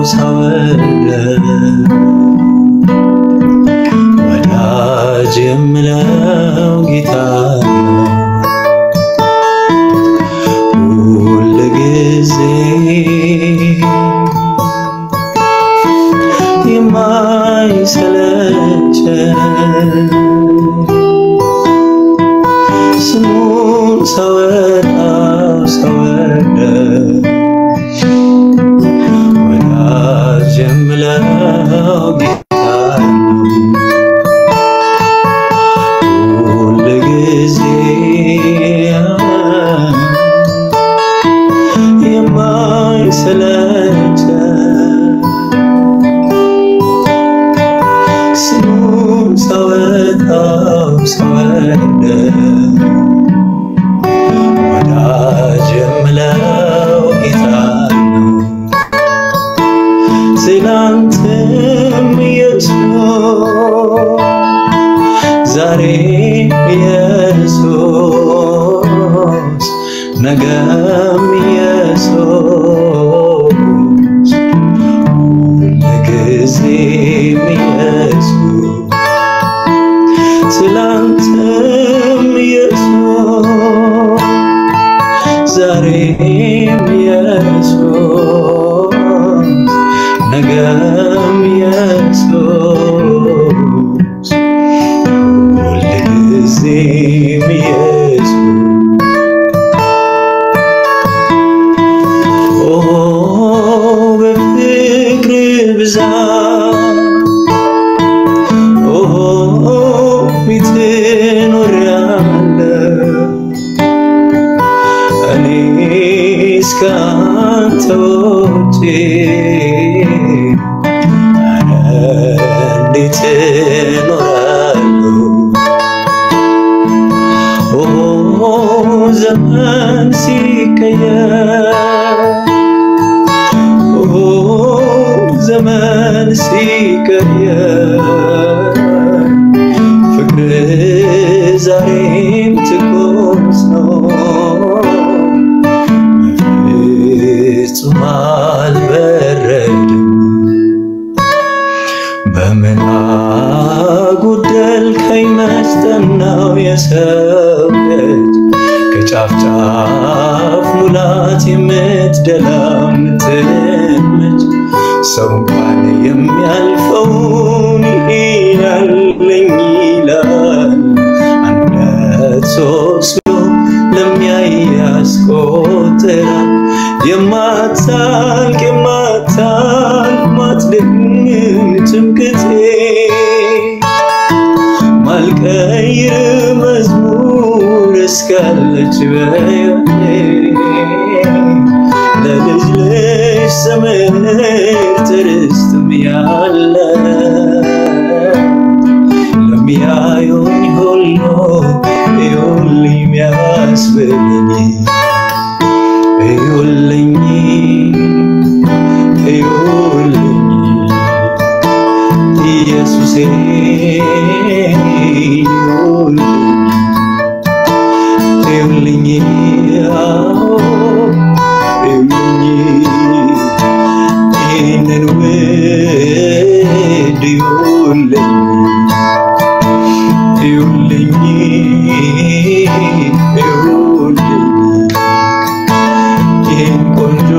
ሳወደ ወዳጅ የምለው ጌታ ሁል ጊዜ የማይሰለቸን ስሙን ሳወጣው ሳወደ ወዳጅ የምለው ጌታ ሁል ጊዜ የማይሰለቸን ስሙን ሳወጣው ሳወደ ወዳጅ የምለው ጌታ ነው። ትናንትም ኢየሱስ ዛሬም ኢየሱስ ነገም ኢየሱስ ሁልጊዜም ኢየሱስ ትናንትም ኢየሱስ ዛሬም ኢየሱስ ነገም ኢየሱስ ሁልጊዜም ኢየሱስ ኦ በፍቅር ብዛት ኦ ፊት ኖሬያለሁ እኔስ ካንተ ውጪ እንዴት እኖራለሁ ኦ ዘመን ሲቀየር ኦ ዘመን ሲቀየር ፍቅር ዛሬም ትኩስ ነው ፍጹም አልበረድም በምን አጎደልከኝ መስጠናው የሰው ልጅ ከጫፍ ጫፍ ሙላት የምትደላ የምትመች ሰው እንኳን የሚያልፈውን ይላለኝ ይላል አንድ ሶስት ብሎ ለሚያይ ያስቆጥራል የማታልቅ ማትደክም ትምክህቴ ማልቀይር መዝሙር እስካለች በሕይወቴ ለልጅ ልጅ ትምህርት ርስትም ያለ ለሚያዩኝ ሁሉ እዩልኝ የሚያስብለኝ እዩልኝ እዩልኝ ኢየሱሴ እዩልኝ እዩልኝ ይህንን ውድ እዩልኝ እዩልኝ እዩልኝ ይህን ቆንጆ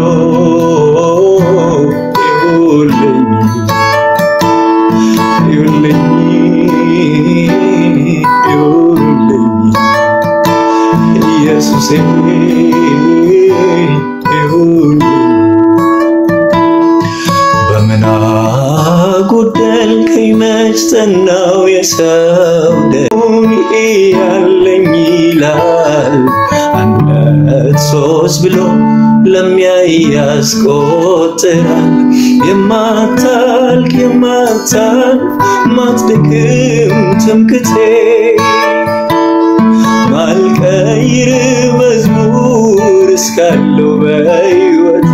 እዩልኝ እዩልኝ እዩልኝ ኢየሱሴ እዩልኝ በምን አጎደልከኝ መች ጠናው የሰው ደሙን ያለኝ ይላል አንድ ሁለት ሶስት ብሎ ለሚያይ ያስቆጥራል የማታልቅ ማትደክም ትምክህቴ ማልቀይር መዝሙር እስካለው በሕይወቴ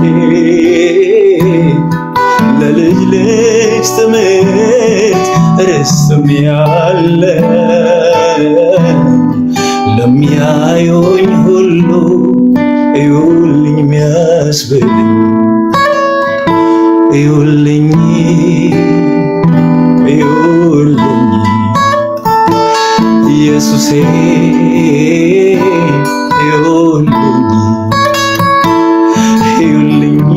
ለልጅ ልጅ ትምህርት ርስትም ያለ ለሚያዩኝ ሁሉ እዩልኝ የሚያስብልኝ እዩልኝ እዩልኝ ኢየሱሴ እዩልኝ እዩልኝ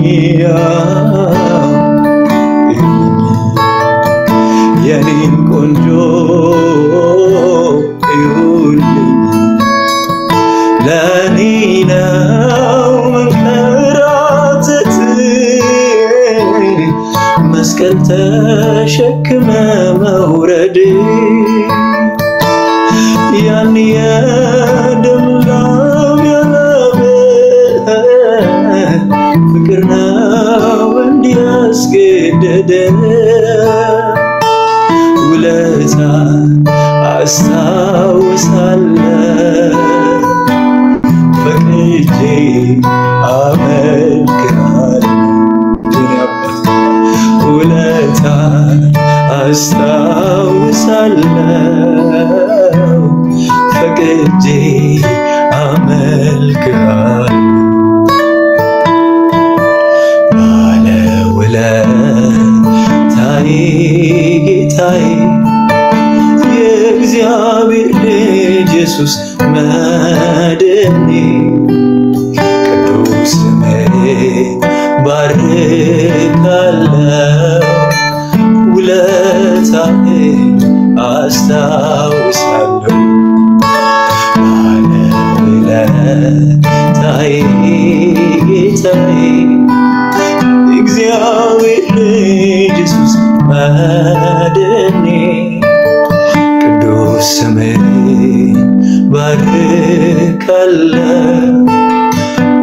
የኔን ቆንጆ እዩልኝ ለኔ ነው መንከራተት መስቀል ተሸክመ መውረድ ያን የደም ላብ ያላበ ፍቅር ነው እንዲያስገደደ ውለታ አስታውሳለሁ ፈቅጄ አመልክሃለሁ ውለታ አስታውሳለሁ ፈቅጄ አመልክሃለሁ ባለውለታዬ ጌታዬ የእግዚአብሔር ልጅ ኢየሱስ መድኔ ቅዱስ ስምህን ባርካለሁ ውለታህን አስታውሳለሁ ባለውለታዬ ጌታዬ የእግዚአብሔር ልጅ ኢየሱስ መድኔ ቅዱስ ስምህን ባርካለሁ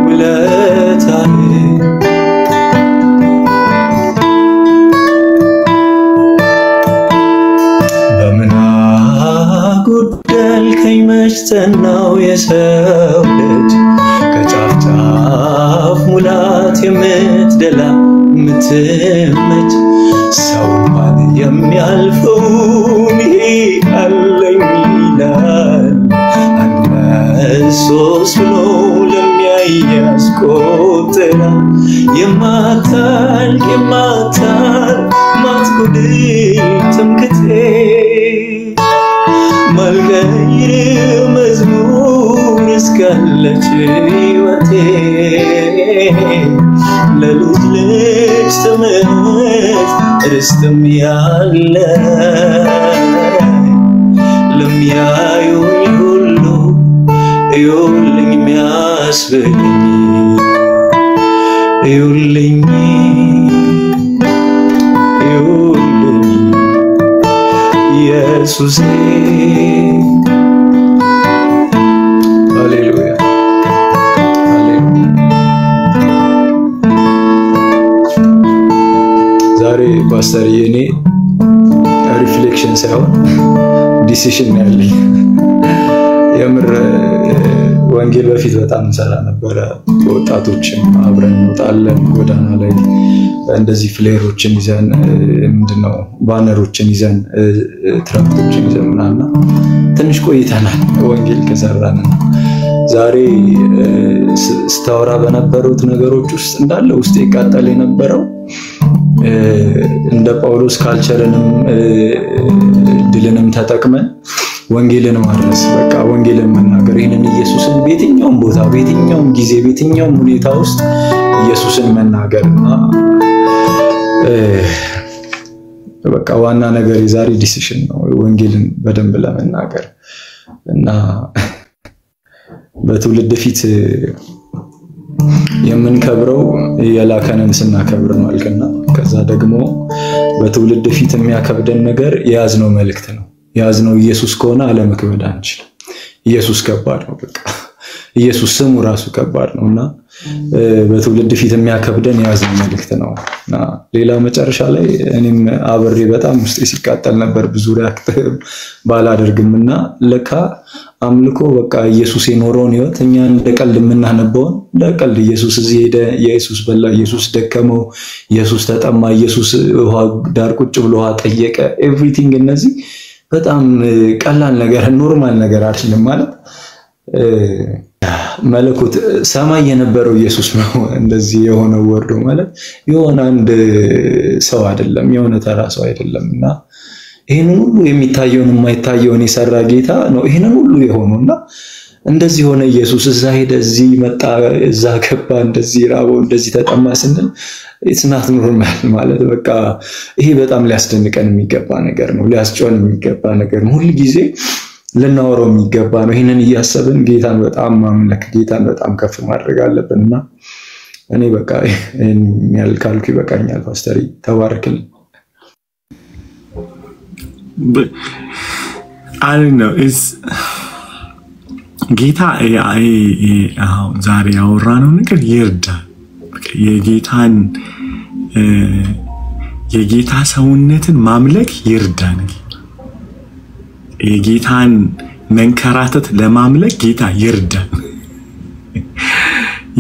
ውለታህን በምን አጎደልከኝ መች ተናው የሰው ልጅ ከጫፍ ጫፍ ሙላት የምትደላ የምትመች ሰው እንኳን የሚያልፈውን ይሄ አለኝ ይላል አንበሶስ ብሎ ለሚያይ ያስቆጥራ የማታልቅ ማትጎድል ትምክህቴ ማልቀይር መዝሙር እስካለች ሕይወቴ ለልጅ ልጅ ትምህርት ርስትም ያለ ለሚያዩኝ ሁሉ እዩልኝ የሚያስብልኝ እዩልኝ እዩልኝ ኢየሱሴ ሃሌሉያ ዛሬ ፓስተር የኔ ሪፍሌክሽን ሳይሆን ዲሲሽን ያለኝ የምር ወንጌል በፊት በጣም ሰራ ነበር ወጣቶችን አብረን እንወጣለን ጎዳና ላይ እንደዚህ ፍሌሮችን ይዘን ምንድነው ባነሮችን ይዘን ትራክቶችን ይዘን ምናና ትንሽ ቆይተናል ወንጌል ከሰራን ዛሬ ስታወራ በነበሩት ነገሮች ውስጥ እንዳለ ውስጥ ይቃጠል የነበረው እንደ ጳውሎስ ካልቸርንም ድልንም ተጠቅመን ወንጌልን ማድረስ በቃ ወንጌልን መናገር ይሄንን ኢየሱስን በየትኛውም ቦታ በየትኛውም ጊዜ በየትኛውም ሁኔታ ውስጥ ኢየሱስን መናገርና በቃ ዋና ነገር የዛሬ ዲሲሽን ነው ወንጌልን በደንብ ለመናገር እና በትውልድ ፊት የምንከብረው የላከንን ስናከብር ነው አልከና ከዛ ደግሞ በትውልድ ፊት የሚያከብደን ነገር የያዝነው መልእክት ነው ያዝነው ኢየሱስ ከሆነ አለመክበድ አንችልም ኢየሱስ ከባድ ነው በቃ ኢየሱስ ስሙ ራሱ ከባድ ነውና በትውልድ ፊት የሚያከብደን ያዝነው መልእክት ነውና ሌላ መጨረሻ ላይ እኔም አብሬ በጣም ውስጤ ሲቃጠል ነበር ብዙ ሪአክት ባላደርግምና ለካ አምልኮ በቃ ኢየሱስ የኖረውን ህይወት እኛ እንደቀልድ የምናነበው እንደቀልድ ኢየሱስ እዚህ ሄደ ኢየሱስ በላ ኢየሱስ ደከመው ኢየሱስ ተጠማ ኢየሱስ ውሃ ዳር ቁጭ ብሎ ውሃ ጠየቀ ኤቭሪቲንግ እነዚህ በጣም ቀላል ነገር ኖርማል ነገር አይደለም ማለት መለኮት ሰማይ የነበረው ኢየሱስ ነው እንደዚህ የሆነው ወርዶ ማለት የሆነ አንድ ሰው አይደለም የሆነ ተራ ሰው አይደለምና ይሄንን ሁሉ የሚታየውን የማይታየውን የሰራ ጌታ ነው ይሄንን ሁሉ የሆነውና እንደዚህ ሆነ ኢየሱስ እዛ ሄደ እዚህ መጣ እዛ ገባ እንደዚህ ራበው እንደዚህ ተጠማ ስንል it's not normal ማለት በቃ ይሄ በጣም ሊያስደንቀን የሚገባ ነገር ነው ሊያስጨውን የሚገባ ነገር ነው ሁሉ ጊዜ ለናወራው የሚገባ ነው ይሄንን እያሰብን ጌታን በጣም ማምለክ ጌታን በጣም ከፍ ማድረግ አለብንና እኔ በቃ የሚያልካልኩ ይበቃኛል ፓስተር ተባረክልኝ I don't know is ጌታ አሁን ዛሬ ያወራነው ነገር ይርዳል የጌታ ሰውነትን ማምለክ ይርዳን የጌታን መንከራተት ለማምለክ ጌታ ይርዳን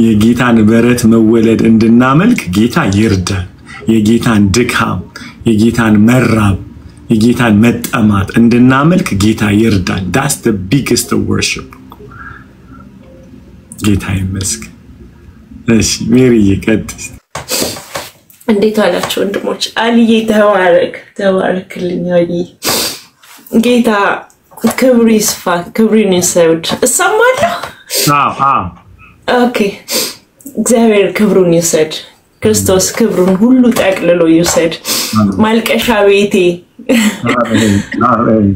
የጌታን በረት መወለድ እንድናመልክ ጌታ ይርዳን የጌታን ድካም የጌታን መራብ የጌታን መጠማት እንድናመልክ ጌታ ይርዳን that's the biggest worship ጌታ ይመስገን እሺ ሜሪዬ ቀጥይ እንዴት አላችሁ ወንድሞች አልዬ ተባረክልኝ አልዬ ጌታ ክብር ይስፋ ክብርን ይሰውድ እሰማለሁ ኦኬ እግዚአብሔር ክብሩን ይሰድ ክርስቶስ ክብሩን ሁሉ ጠቅልሎ ይሰድ ማልቀሻ ቤቴ አሜን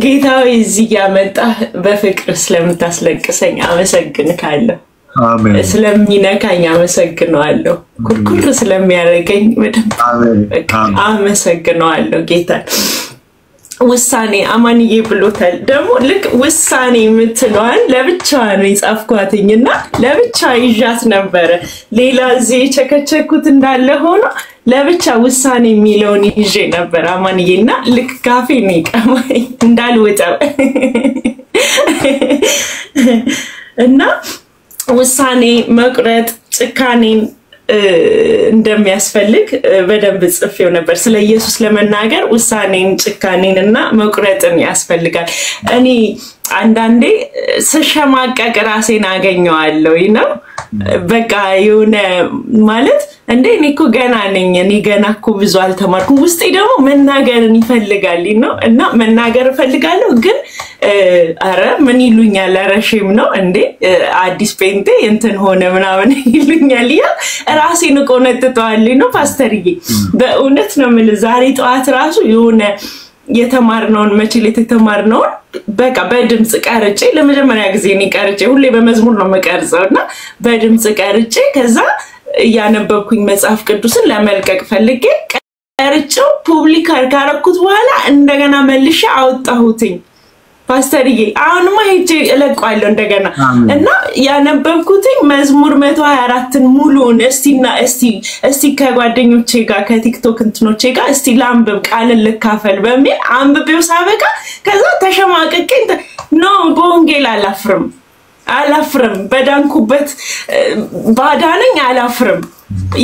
ጌታዬ እዚህ ያመጣ በፍቅር ስለምታስለቅሰኝ አመሰግንካለሁ አሜን ስለሚነካኝ አመሰግናለሁ ኩርኩር ስለሚያረገኝ አመሰግናለሁ ጌታ ውሳኔ አማንዬ ብሎታል ደሞ ልክ ውሳኔ የምትለዋን ለብቻዋ ነው ይጻፍኳትኝና ለብቻ ይዣት ነበር ሌላ እዚህ ቸከቸኩት እንዳለ ሆኖ ለብቻ ውሳኔ የሚለውን ይዤ ነበር አማንዬና ልክ ካፌ ነው ቀማይ እንዳልወጣው እና ውሳኔ መቁረጥ ጭካኔን እንደሚያስፈልግ በደንብ ጽፌው ነበር ስለ ኢየሱስ ለመናገር ውሳኔን ጭካኔንና መቁረጥን ያስፈልጋል እኔ አንዳንዴ ስሸማቀቅ ራሴን አገኘዋለሁ ነው በቃ የሆነ ማለት እንዴ እኔኮ ገና ነኝ እኔ ገና እኮ ብዙ አልተማርኩም ውስጤ ደግሞ መናገርን ይፈልጋል ነው እና መናገር ፈልጋለሁ ግን አረ ምን ይሉኛል አረሽም ነው እንዴ አዲስ ፔንቴ እንትን ሆነ ምናምን ይሉኛል ያ ራሴን ቆነጥጠዋል ነው ፓስተርዬ በእውነት ነው ምን ዛሬ ጧት ራሱ የሆነ የተማርነውን መችል የተማርነው በቃ በድምጽ ቀርጬ ለመጀመሪያ ጊዜ እኔ ቀርጬ ሁሌ በመዝሙር ነው መቀርጸውና በድምጽ ቀርጬ ከዛ ያነበብኩኝ መጽሐፍ ቅዱስን ለመልቀቅ ፈልጌ ቀርጬው ፑብሊክ አርጋረኩት በኋላ እንደገና መልሼ አውጣሁትኝ ፓስተርዬ አሁንማ ሄጄ እለቀዋለሁ እንደገና እና ያነበብኩትኝ መዝሙር 124ን ሙሉውን እስቲ ከጓደኞቼ ጋር ከቲክቶክ እንትኖቼ ጋር እስቲ ላምብብ ቃልን ልካፈል በሚል አንብቤው ሳበቃ ከዛ ተሸማቀቄ ኖ በወንጌል አላፍርም በዳንኩበት ባዳነኝ አላፍርም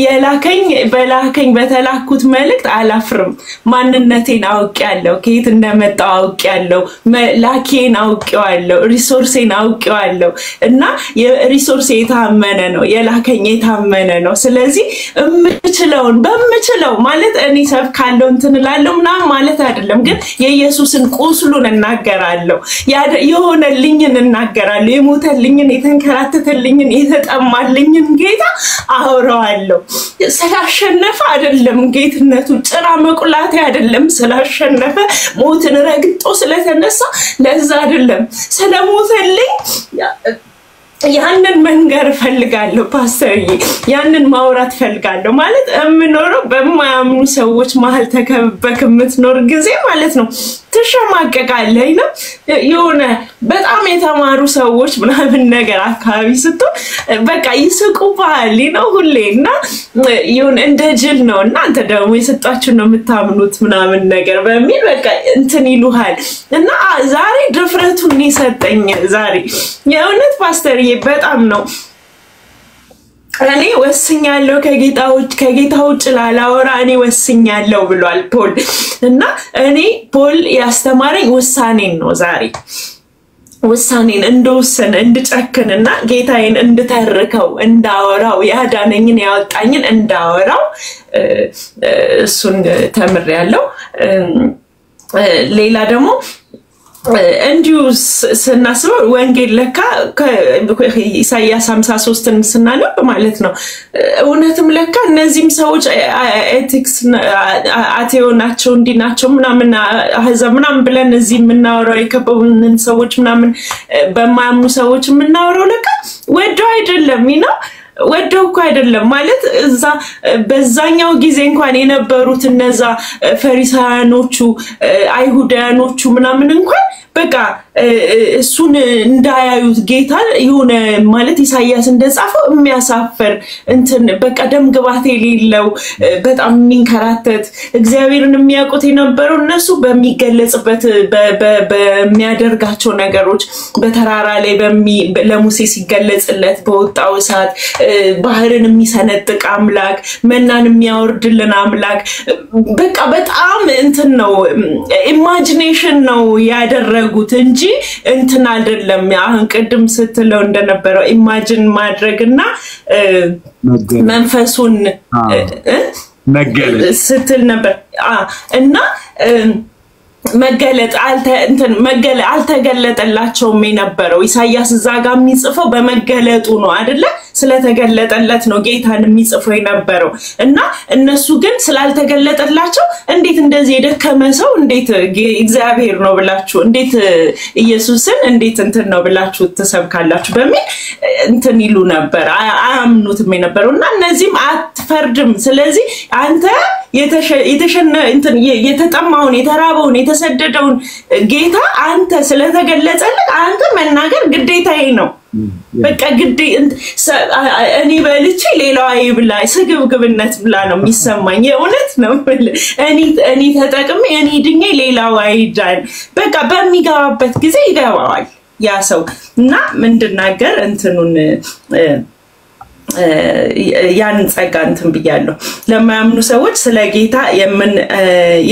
የላከኝ በተላኩት መልእክት አላፍርም ማንነቴን አውቄያለሁ ከየት እንደመጣው አውቄያለሁ ላኪን አውቄዋለሁ ሪሶርሴን አውቄዋለሁ እና የሪሶርሴ የታመነ ነው የላከኝ የታመነ ነው ስለዚህ በምችለው ማለት እኔ ሰብካለሁ እንትንላለሁ ምናምን ማለት አይደለም ግን የኢየሱስን ቁስሉን እናገራለሁ የሆነልኝን እናገራለሁ የሞተልኝን የተንከራተተልኝን የተጠማልኝን ጌታ አውራዋለሁ ስላሸነፈ አይደለም ጌትነቱ ጭራ መቁላቴ አይደለም ስላሸነፈ ሞትን ረግጦ ስለተነሳ ለዛ አይደለም ስለሞተልኝ ያንን መንገር ፈልጋለሁ ፓስተርዬ ያንን ማውራት ፈልጋለሁ ማለት እምኖረው በማያምኑ ሰዎች መሃል ተከበክ የምትኖር ጊዜ ማለት ነው ተሸማቀቃለህ ነው የሆነ በጣም የተማሩ ሰዎች ምናምን ነገር አካባቢ ስትሆን በቃ ይስቁባል ነው ሁሌና የሆነ እንደ ጅል ነው እና አንተ ደግሞ የሰጣችሁ ነው የምታምኑት ምናምን ነገር በሚል በቃ እንትን ይሉሃል እና ዛሬ ድፍረቱን ይሰጠኝ ዛሬ የእውነት ፓስተርዬ በጣም ነው እኔ ወስኛለሁ ከጌታዎች ላላወራ እኔ ወስኛለሁ ብሏል ፖል እና እኔ ፖል ያስተማረኝ ውሳኔን ነው ዛሬ ውሳኔን እንደወሰነ እንድጨክንና ጌታዬን እንድተርከው እንዳወራው ያዳነኝን ያወጣኝን እንዳወራው እሱን ተምሬያለሁ። ሌላ ደግሞ እንዲሁ ስናስበው ወንጌል ለካ ኢሳይያስ 53ን ስናነብ ማለት ነው እውነትም ለካ እነዚህም ሰዎች ኤቲክስ አቴዮ ናቸው እንዲናቸው ምናምን አህዛብ ምናምን ብለን እዚህ የምናወራው የከበቡንን ሰዎች ምናምን በማያምኑ ሰዎች የምናወራው ለካ ወደው አይደለም ነው ወደው እኮ አይደለም ማለት እዛ በዛኛው ጊዜ እንኳን የነበሩት እነዛ ፈሪሳውያኖቹ አይሁዳውያኖቹ ምናምን እንኳን በቃ እሱን እንዳያዩት ጌታ የሆነ ማለት ኢሳይያስ እንደጻፈው የሚያሳፈር እንትን በቃ ደም ግባት የሌለው በጣም የሚንከራተት እግዚአብሔርን የሚያውቁት የነበረው እነሱ በሚገለጽበት በሚያደርጋቸው ነገሮች በተራራ ላይ ለሙሴ ሲገለጽለት በወጣው እሳት ባህርን የሚሰነጥቅ አምላክ መናን የሚያወርድልን አምላክ በቃ በጣም እንትን ነው ኢማጂኔሽን ነው ያደረጉት እንጂ እንትን አይደለም። አሁን ቅድም ስትለው እንደነበረው ኢማጂን ማድረግና መንፈሱን መገለጥ ስትል ነበር እና መገለጥ አልተገለጠላቸውም የነበረው ኢሳይያስ እዛ ጋር የሚጽፈው በመገለጡ ነው አይደለ ስለተገለጠለት ነው ጌታን የሚጽፈው የነበረው እና እነሱ ግን ስላልተገለጠላቸው እንዴት እንደዚህ የደከመ ሰው እንዴት እግዚአብሔር ነው ብላችሁ እንዴት ኢየሱስን እንዴት እንትን ነው ብላችሁ ተሰብካላችሁ በሚል እንትን ይሉ ነበር አያምኑትም የነበረውና እነዚህም አትፈርድም ስለዚህ አንተ የተሸነ እንትን የተጠማውን የተራበውን የተሰደደውን ጌታ አንተ ስለተገለጸልህ አንተ መናገር ግዴታዬ ነው በቃ ግዴ እኔ በልቼ ሌላው አይብላ ስግብግብነት ብላ ነው የሚሰማኝ የእውነት ነው እኔ ተጠቅሜ እኔ ድኜ ሌላው አይዳን በቃ በሚገባበት ጊዜ ይገባዋል ያ ሰው እና ምንድናገር እንትኑን ያን ጸጋ እንትን ብያለሁ ለማያምኑ ሰዎች ስለ ጌታ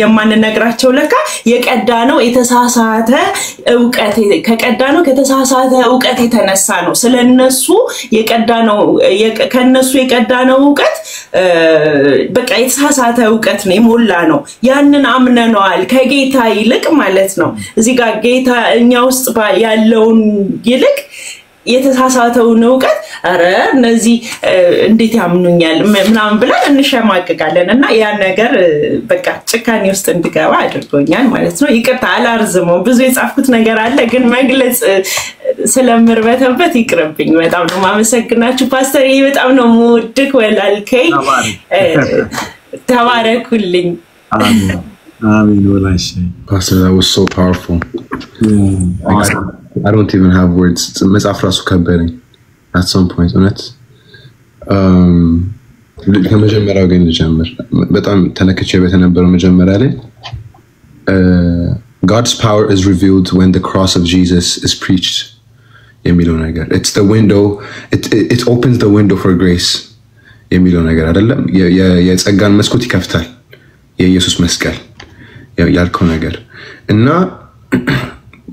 የማንነግራቸው ለካ የቀዳነው የተሳሳተ ዕውቀት ከቀዳነው ከተሳሳተ ዕውቀት የተነሳ ነው ስለነሱ የቀዳነው ከነሱ የቀዳነው ዕውቀት በቃ የተሳሳተ ዕውቀት ነው የሞላ ነው ያንን አምነነዋል ከጌታ ይልቅ ማለት ነው እዚህ ጋር ጌታ እኛ ውስጥ ያለውን ይልቅ የተሳሳተው ዕውቀት አረ እነዚህ እንዴት ያምኑኛል ምናምን ብለን እንሸማቀቃለን እና ያ ነገር በቃ ጭካኔ ውስጥ እንድገባ አድርጎኛል ማለት ነው ይቅርታ አላርዝመው ብዙ የጻፍኩት ነገር አለ ግን መግለጽ ስለምርበተበት ይቅርብኝ በጣም ነው ማመሰግናችሁ ፓስተር በጣም ነው ሙድክ ወላልከይ ተባረኩልኝ አሜን ወላሽ Pastor, that was so powerful. I don't even have words. መጽሐፍ ራሱ ከበደኝ at some point እውነት ከመጀመሪያው ግን ልጀምር በጣም ተነክቼ በተነበረው መጀመሪያ ላይ God's power is revealed when the cross of Jesus is preached የሚለው ነገር it's the window it opens the window for grace የሚለው ነገር አይደለም የጸጋን መስኮት ይከፍታል የኢየሱስ መስቀል ያልከው ነገር እና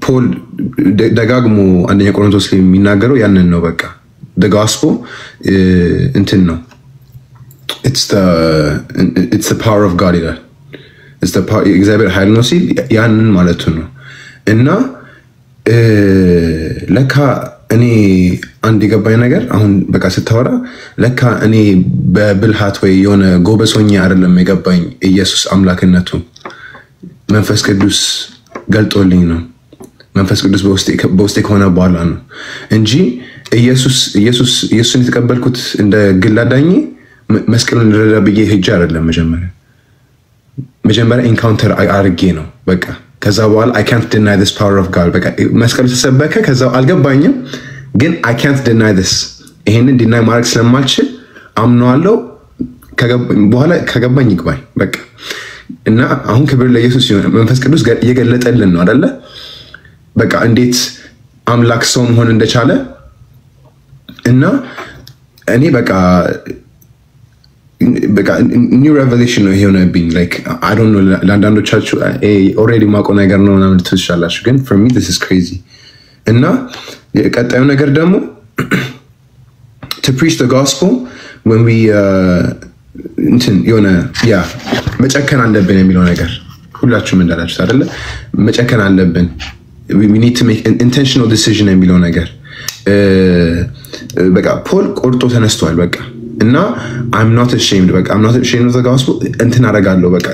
ፖል ደጋግሞ አንደኛ ቆሮንቶስ ላይ የሚናገረው ያንን ነው በቃ the gospel እንትን ነው it's the power of God ይላል it's the power እግዚአብሔር ኃይል ነው ሲል ያንን ማለት ነው እና ለካ እኔ አንድ የገባኝ ነገር አሁን በቃ ስታወራ ለካ እኔ በብልሃት ወይ የሆነ ጎበሶኛ አይደለም የገባኝ ኢየሱስ አምላክነቱ መንፈስ ቅዱስ ገልጦልኝ ነው መንፈስ ቅዱስ በውስጤ ከሆነ በኋላ ነው እንጂ ኢየሱስን የተቀበልኩት እንደ ግል አዳኝ መስቀሉን ልረዳ ብዬ ሄጄ አይደለም መጀመሪያ ኢንካውንተር አርጌ ነው በቃ ከዛ በኋላ I can't deny this power of God በቃ መስቀሉ ተሰበከ ከዛው አልገባኝም ግን I can't deny this ይሄንን ዲናይ ማድረግ ስለማልችል አምነዋለሁ በኋላ ከገባኝ ይግባኝ በቃ እና አሁን ክብር ለኢየሱስ ይሁን መንፈስ ቅዱስ እየገለጠልን ነው አይደለ በቃ እንዴት አምላክ ሰው መሆን እንደቻለ እና እኔ በቃ new revelation ነው የሆነብኝ like I don't know ለአንዳንዶቻችሁ already ማቆ ነገር ነው ምናምን ትልሻላችሁ ግን for me this is crazy እና ቀጣዩ ነገር ደግሞ to preach the gospel when we እንትን የሆነ ያ መጨከን አለብን የሚለው ነገር ሁላችሁም እንዳላችሁት አይደለ? መጨከን አለብን። we need to make an intentional decision የሚለው ነገር በቃ ፖል ቆርጦ ተነስቷል በቃ እና I'm not ashamed በቃ I'm not ashamed of the gospel እንትን አደርጋለሁ በቃ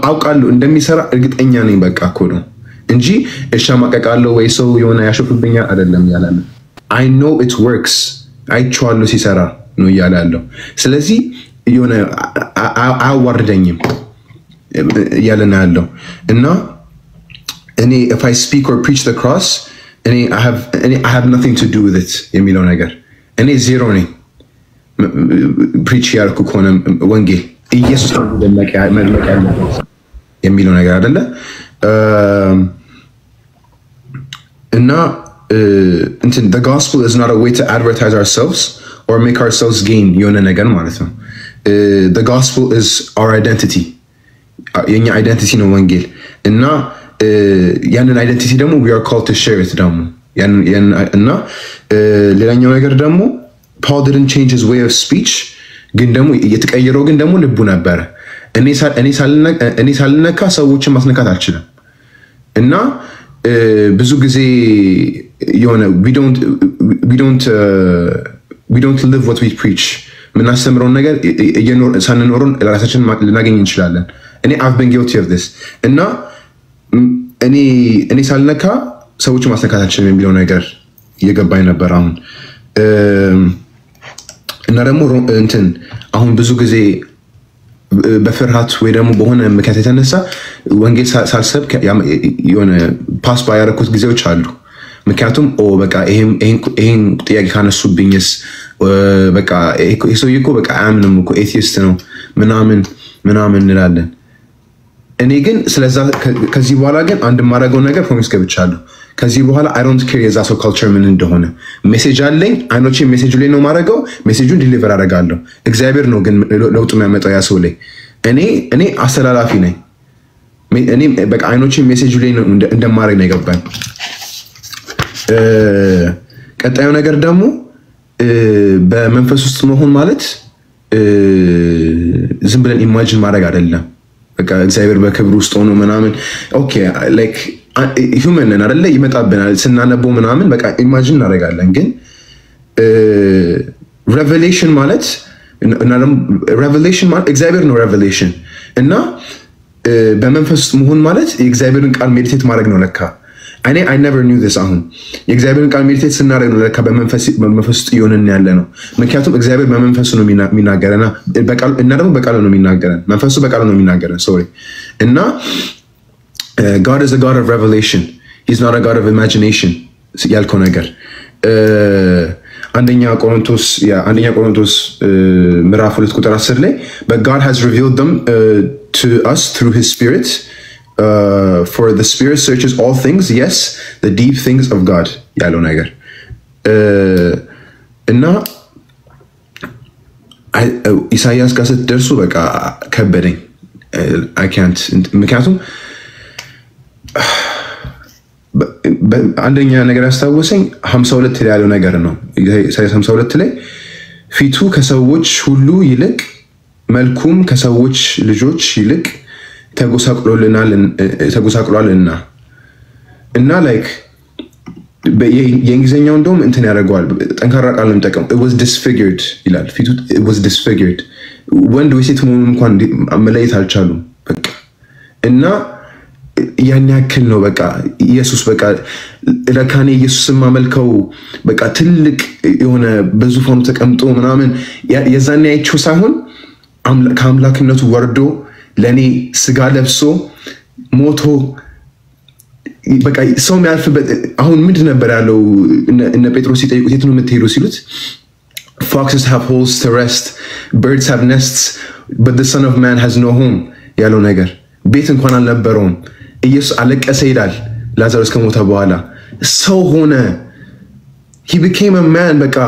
አውቃለሁ እንደሚሰራ እርግጠኛ ነኝ በቃ እኮ ነው እንጂ እሻማቀቃለሁ ወይ ሰው የሆነ ያሾፍብኛል አይደለም ያላለ I know it works አይቼዋለሁ ሲሰራ ነው ያላለው ስለዚህ የሆነ አያዋርደኝም ያለና ያለው እና እኔ if I speak or preach the cross I have nothing to do with it የሚለው ነገር እኔ ዜሮ ነኝ preach ያልኩ ከሆነ ወንጌል ኢየሱስ ደመቀ የሚለው ነገር አይደለ እና እንትን the gospel is not a way to advertise ourselves or make ourselves gain የሆነ ነገር ማለት ነው the gospel is our identity የኛ identity ነው ወንጌል እና ያንን identity ደግሞ we are called to share it ደግሞ እና ሌላኛው ነገር ደግሞ Paul didn't change his way of speech ግን ደግሞ የተቀየረው ግን ደግሞ ልቡ ነበር እኔ ሳልነካ ሰዎችን ማስነካት አልችልም እና ብዙ ጊዜ የሆነ we don't live what we preach ምናስተምረውን ነገር ሳንኖረን ለራሳችን ልናገኝ እንችላለን እኔ I've been guilty of this እና እኔ ሳልነካ ሰዎችን ማስነካት አልችልም የሚለው ነገር እየገባኝ ነበር አሁን እና ደግሞ እንትን አሁን ብዙ ጊዜ በፍርሃት ወይ ደግሞ በሆነ ምክንያት የተነሳ ወንጌል ሳልሰብክ የሆነ ፓስ ባያረኩት ጊዜዎች አሉ ምክንያቱም በቃ ይሄን ጥያቄ ካነሱብኝስ በቃ ይሄ ሰውዬ እኮ በቃ አያምንም እኮ ኤቲስት ነው ምናምን እንላለን እኔ ግን ስለዛ ከዚህ በኋላ ግን አንድ ማረገው ነገር ፕሮሚስ ገብቻለሁ ከዚህ በኋላ I don't care የዛ ሰው ካልቸር ምን እንደሆነ ሜሴጅ አለኝ አይኖቼ ሜሴጁ ላይ ነው ማረገው ሜሴጁን ዲሊቨር አደርጋለሁ እግዚአብሔር ነው ግን ለውጥ የሚያመጣው ያ ሰው ላይ እኔ አስተላላፊ ነኝ እኔ በቃ አይኖቼ ሜሴጁ ላይ ነው እንደማረግ ነው የገባኝ ቀጣዩ ነገር ደግሞ በመንፈስ ውስጥ መሆን ማለት ዝም ብለን ኢማጂን ማድረግ አይደለም በቃ እግዚአብሔር በክብር ውስጥ ሆኖ ምናምን ኦኬ ላይክ human ነን አይደለ ይመጣብናል ስናነበው ምናምን በቃ ኢማጂን እናደርጋለን ግን revelation ማለት እግዚአብሔር ነው revelation እና በመንፈስ መሆን ማለት የእግዚአብሔርን ቃል ሜዲቴት ማድረግ ነው ለካ I never knew this አሁን የእግዚአብሔርን ቃል ሜዲቴት ስናደርግ ነው ለካ በመንፈስ ውስጥ ይሆነን ያለ ነው ምክንያቱም እግዚአብሔር በመንፈሱ ነው የሚናገረና እና ደግሞ በቃሉ ነው የሚናገረን መንፈሱ በቃሉ ነው የሚናገረን sorry እና God is a God of revelation he's not a God of imagination ያልከው ነገር አንደኛ ቆሮንቶስ ምዕራፍ 2 ቁጥር 10 ላይ but God has revealed them to us through his spirit for the spirit searches all things yes the deep things of God ያለው ነገር እና ኢሳይያስ ጋር ስትደርሱ በቃ ከበደኝ I can't ምክንያቱም አንደኛ ነገር ያስታወሰኝ 52 ላይ ያለው ነገር ነው ኢሳይያስ 52 ላይ ፊቱ ከሰዎች ሁሉ ይልቅ መልኩም ከሰዎች ልጆች ይልቅ ተጎሳቅሏልና እና ላይክ የእንግሊዝኛው እንደውም እንትን ያደርገዋል ጠንካራ ቃል ነው የሚጠቀም it was disfigured ይላል ፊቱ it was disfigured ወንድ ወይ ሴት መሆኑን እንኳን መለየት አልቻሉም በቃ እና ያን ያክል ነው በቃ ኢየሱስ በቃ ለካኔ ኢየሱስን ማመልከው በቃ ትልቅ የሆነ በዙፋኑ ተቀምጦ ምናምን የዛኔ አይቼው ሳይሆን ከአምላክነቱ ወርዶ ለኔ ስጋ ለብሶ ሞቶ በቃ ሰው የሚያልፍበት አሁን ምንድን ነበር ያለው እነ ጴጥሮስ ሲጠይቁት የት ነው የምትሄዱ ሲሉት foxes have holes to rest birds have nests but the son of man has no home ያለው ነገር ቤት እንኳን አልነበረውም ኢየሱስ አለቀሰ ይላል ላዛሮስ ከሞተ በኋላ ሰው ሆነ he became a man በቃ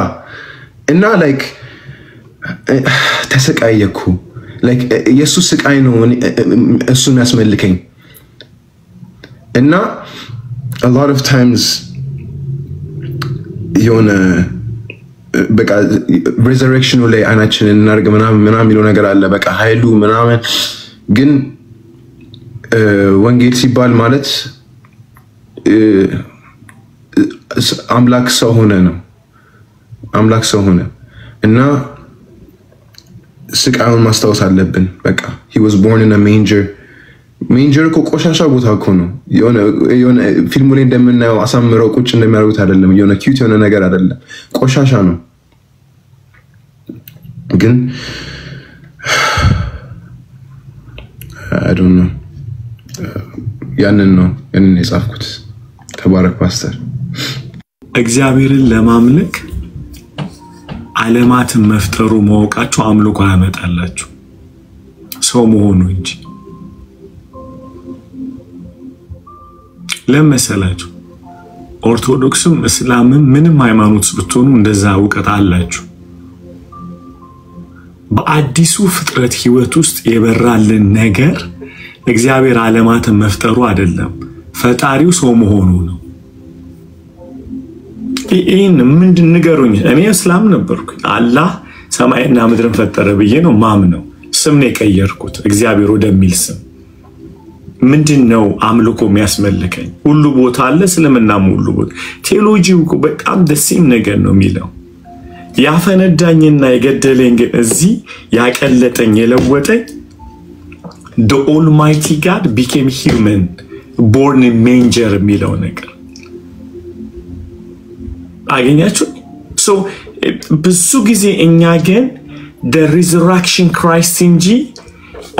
እና like ተሰቃየኩ like ኢየሱስ ስቃይ ነው እሱን ያስመልከኝ እና a lot of times የሆነ በቃ resurrection ላይ አይናችንን እናርግ ምናምን የሚለው ነገር አለ በቃ ኃይሉ ምናምን ግን ወንጌል ሲባል ማለት አምላክ ሰው ሆነ ነው አምላክ ሰው ሆነ እና ስቃዩን ማስታወስ አለብን በቃ he was born in a manger እኮ ቆሻሻ ቦታ እኮ ነው የሆነ ፊልሙ ላይ እንደምናየው አሳምረው ቁጭ እንደሚያደርጉት አይደለም የሆነ ኪዩት የሆነ ነገር አይደለም ቆሻሻ ነው ግን I don't know ያንን የጻፍኩት ተባረክ ፓስተር እግዚአብሔርን ለማምለክ ዓለማትን መፍጠሩ ማወቃቸው አምልኮ ያመጣላችሁ ሰው መሆኑ እንጂ ለምሳላችሁ ኦርቶዶክስም እስላምም ምንም ሃይማኖት ብትሆኑ እንደዛ ዕውቀት አላችሁ በአዲሱ ፍጥረት ህይወት ውስጥ የበራልን ነገር እግዚአብሔር ዓለማትን መፍጠሩ አይደለም ፈጣሪው ሰው መሆኑ ነው ይሄን ምንድን ንገሩኝ እኔ እስላም ነበርኩ አላህ ሰማይና ምድርን ፈጠረ ብዬ ነው ማምነው ስም ነው የቀየርኩት እግዚአብሔር ወደሚል ስም ምንድነው አምልኮ የሚያስመልከኝ ሁሉ ቦታ አለ ስለምናም ሁሉ ቦታ ቴዎሎጂው በጣም ደስም ነገር ነው የሚለው ያፈነዳኝና የገደለኝ ግን እዚህ ያቀለጠኝ የለወጠኝ the almighty God became human born in manger የሚለው ነገር አገኛችሁ so ብዙ ጊዜ እኛ ግን the resurrection Christ እንጂ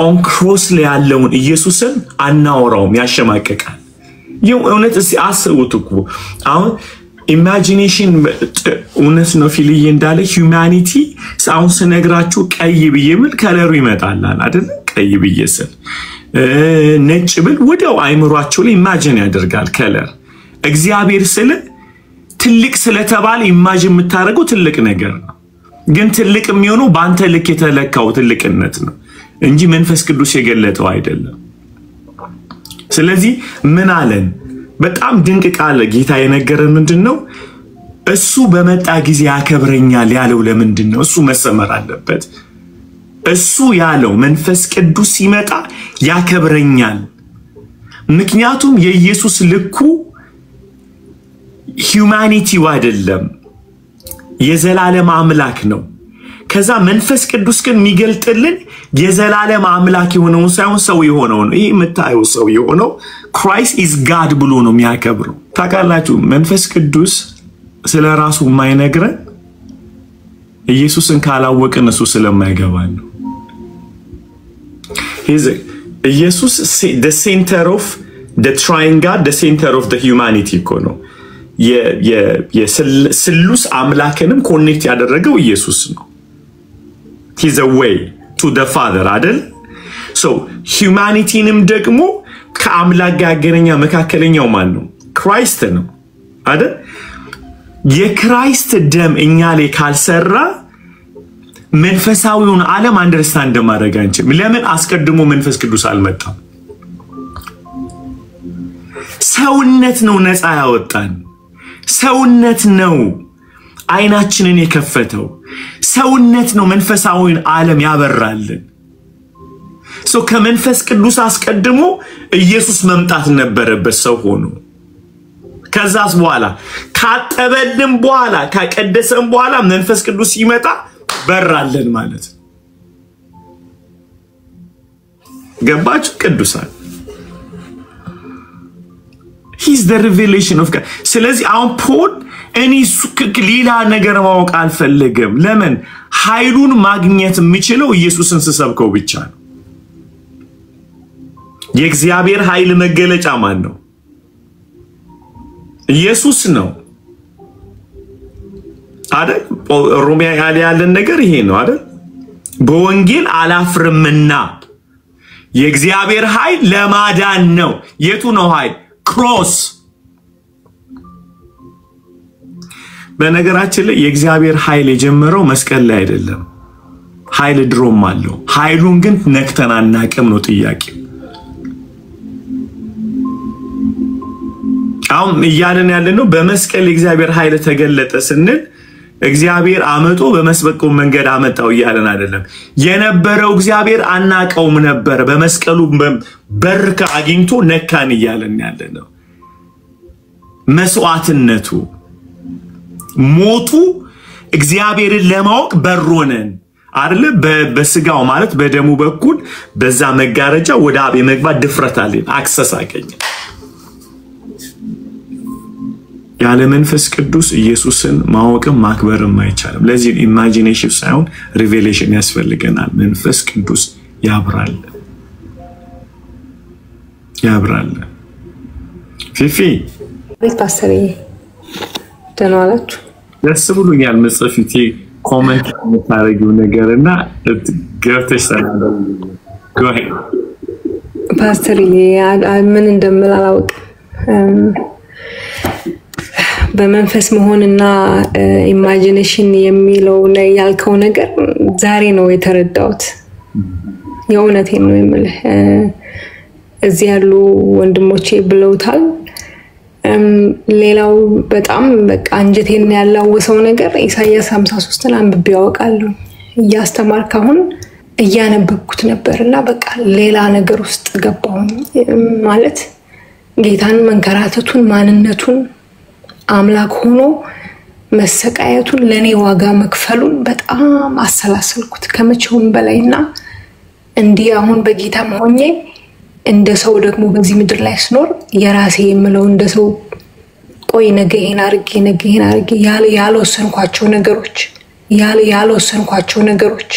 on cross ላይ ያለውን ኢየሱስን አናወራውም ያሸማቀቃል የእውነት እስቲ አስቡት እኮ አሁን ኢማጂኔሽን እውነት ነው ፊልዬ እንዳለ ሁማኒቲ አሁን ስነግራችሁ ቀይ ብዬምል ከለሩ ይመጣል አይደል ቀይ ብዬስል ነጭ ብል ወዲያው አይምሯቸው ላይ ኢማጂን ያደርጋል ከለር እግዚአብሔር ስለ ትልቅ ስለተባለ ኢማጂን የምታረገው ትልቅ ነገር ነው ግን ትልቅ የሚሆነው ባንተ ልክ የተለካው ትልቅነት ነው እንጂ መንፈስ ቅዱስ የገለጠው አይደለም ስለዚህ ምን አለን በጣም ድንቅ ቃል ጌታ የነገረን ምንድነው እሱ በመጣ ጊዜ ያከብረኛል ያለው ለምንድነው እሱ መሰመር አለበት እሱ ያለው መንፈስ ቅዱስ ሲመጣ ያከብረኛል ምክንያቱም የኢየሱስ ልኩ humanity አይደለም የዘላለም አምላክ ነው ከዛ መንፈስ ቅዱስ ግን የሚገልጥልን የዘላለም አምላክ የሆነው ሳይሆን ሰው የሆነው ነው ይሄ መታየው ሰው የሆነው Christ is God ብሎ ነው የሚያከብረው ታውቃላችሁ መንፈስ ቅዱስ ስለራሱ የማይነግረን ኢየሱስን ካላወቅን እሱ ስለማይገባን ነው ኢየሱስ the center of the triune God the center of the humanity እኮ ነው የስሉስ አምላክንም ኮኔክት ያደረገው ኢየሱስ ነው he's a way to the father አይደል so humanityንም ደግሞ ከአምላክ ጋር ያገናኛ መካከለኛው ማን ነው ክራይስት ነው አይደል የክራይስት ደም እኛ ላይ ካልሰራ መንፈሳዊውን ዓለም አንደርስታንድ ማድረግ አንችልም ለምን አስቀድሞ መንፈስ ቅዱስ አልመጣም ሰውነት ነው ነፃ ያወጣን ሰውነት ነው አይናችንን የከፈተው ሰውነት ነው መንፈሳዊውን ዓለም ያበራልን so ከመንፈስ ቅዱስ አስቀድሞ ኢየሱስ መምጣት ነበረበት ሰው ሆኖ ከዛስ በኋላ ካጠበልን በኋላ ካቀደሰን በኋላ መንፈስ ቅዱስ ይመጣ በራልን ማለት ገባችሁ ቅዱሳን he's the revelation of God ስለዚህ አሁን ፖል እኔ ሌላ ነገር ማወቅ አልፈልግም ለምን ኃይሉን ማግኘት የሚችለው ኢየሱስን ስሰብከው ብቻ ነው የእግዚአብሔር ኃይል መገለጫ ማን ነው ኢየሱስ ነው አይደል ሮሚያ ያለን ነገር ይሄ ነው አይደል በወንጌል አላፍርምና የእግዚአብሔር ኃይል ለማዳን ነው የቱ ነው ኃይል ክሮስ በነገራችን ላይ የእግዚአብሔር ኃይል የጀመረው መስቀል ላይ አይደለም ኃይል ድሮም አለው ኃይሉን ግን ነክተን አናቀም ነው ጥያቄ አሁን እያለን ያለነው በመስቀል እግዚአብሔር ኃይል ተገለጠ ስንል እግዚአብሔር አመጦ በመስበቁ መንገድ አመጣው እያለን አይደለም። የነበረው እግዚአብሔር አናቀውም ነበር በመስቀሉ በርካ አግኝቶ ነካን እያለን ያለነው። መስዋዕትነቱ ሞቱ እግዚአብሔርን ለማወቅ በሮነን አይደለ? በስጋው ማለት በደሙ በኩል በዛ መጋረጃ ወደ አብ የመግባት ድፍረት አለን፣ አክሰስ አገኘ። ያለ መንፈስ ቅዱስ ኢየሱስን ማወቅም ማክበርም አይቻልም። ለዚህ ኢማጂኔሽን ሳይሆን ሪቬሌሽን ያስፈልገናል። መንፈስ ቅዱስ ያብራል። ፊፊ ፓስተር ደህና ዋላችሁ? ደስ ብሎኛል። መጽሐፊቴ ኮሜንት የምታደርጊው ነገርና ገብተሽ ሰላም ጎይ ፓስተር ምን እንደምል አላውቅም። በመንፈስ መሆንና ኢማጂኔሽን የሚለው ላይ ያልከው ነገር ዛሬ ነው የተረዳሁት። የእውነቴን ነው የምልህ። እዚህ ያሉ ወንድሞቼ ብለውታል። ሌላው በጣም በቃ አንጀቴን ያላወሰው ነገር ኢሳይያስ 53ን አንብቤ ያውቃለሁ። እያስተማርኩ አሁን እያነበብኩት ነበርና በቃ ሌላ ነገር ውስጥ ገባሁ። ማለት ጌታን መንከራተቱን ማንነቱን አምላክ ሆኖ መሰቃየቱን ለኔ ዋጋ መክፈሉን በጣም አሰላሰልኩት ከመቼውም በላይና እንዲህ አሁን በጌታ ሆኜ እንደ ሰው ደግሞ በዚህ ምድር ላይ ስኖር የራሴ የምለው እንደ ሰው ቆይ ነገ ይሄን አርጌ ያልወሰንኳቸው ነገሮች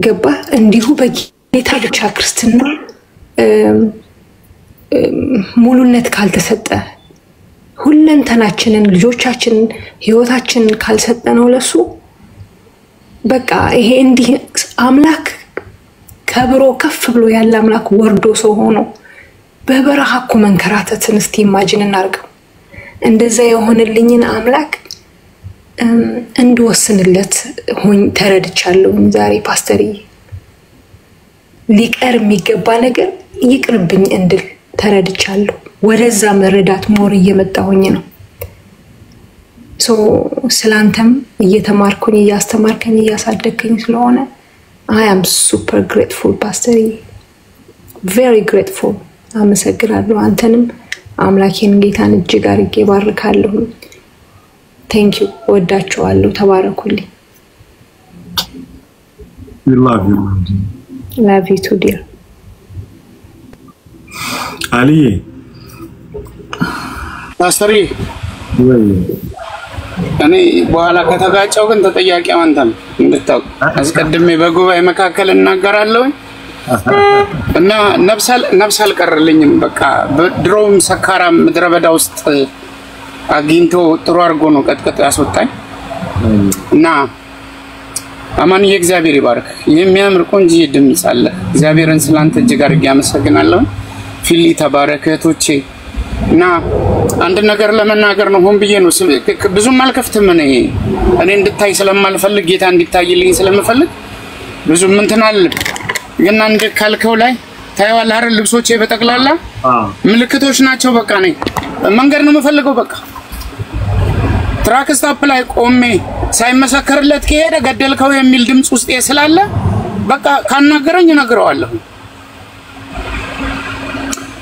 ገባ። እንዲሁ በጌታ ብቻ ክርስትና ሙሉነት ካልተሰጠ ሁለንተናችንን ልጆቻችንን ህይወታችንን ካልሰጠነው ለሱ በቃ ይሄ እንዲህ አምላክ ከብሮ ከፍ ብሎ ያለ አምላክ ወርዶ ሰው ሆኖ በበረሃ መንከራተትን እስቲ ኢማጂን እናርገው። እንደዛ የሆነልኝን አምላክ እንድወስንለት ሆኝ ተረድቻለሁ። ዛሬ ፓስተር ሊቀር የሚገባ ነገር ይቅርብኝ እንድል ተረድቻለሁ። ወደዛ መረዳት ሞር እየመጣሁኝ ነው። ስላንተም እየተማርኩኝ እያስተማርከኝ እያሳደከኝ ስለሆነ I am super grateful, Pastor. Very grateful. አመሰግናለሁ። አንተንም አምላኬን ጌታን እጅግ አድርጌ ባርካለሁ። Thank you. ወዳችኋለሁ። ተባረኩልኝ። We love you. Love you too, dear. Ali. ፓስተር እኔ በኋላ ከተጋጨው ግን ተጠያቂው አንተ ነህ እንድታውቅ አስቀድሜ በጉባኤ መካከል እናገራለሁ እና ነፍስ አልቀረልኝም። በቃ ድሮም ሰካራም ምድረበዳ ውስጥ አግኝቶ ጥሩ አድርጎ ነው ቀጥቀጥ ያስወጣኝ እና አማን የእግዚአብሔር ይባርክ። የሚያምር ቆንጆ ድምጽ አለ። እግዚአብሔርን ስላንተ እጅግ አድርጌ አመሰግናለሁ። ፊሊ ተባረክ እህቶቼ። እና አንድ ነገር ለመናገር ነው ሆን ብዬ ነው ብዙም አልከፍትም። እኔ እንድታይ ስለማልፈልግ ጌታ እንዲታይልኝ ስለምፈልግ ብዙም እንትናል ግን አንድ ካልከው ላይ ታይዋለህ አይደል? ልብሶቼ በጠቅላላ ምልክቶች ናቸው። በቃ ነኝ መንገድ ነው የምፈልገው። በቃ ትራክ ስታፕ ላይ ቆሜ ሳይመሰከርለት ከሄደ ገደልከው የሚል ድምጽ ውስጥ ስላለ በቃ ካናገረኝ እነግረዋለሁ።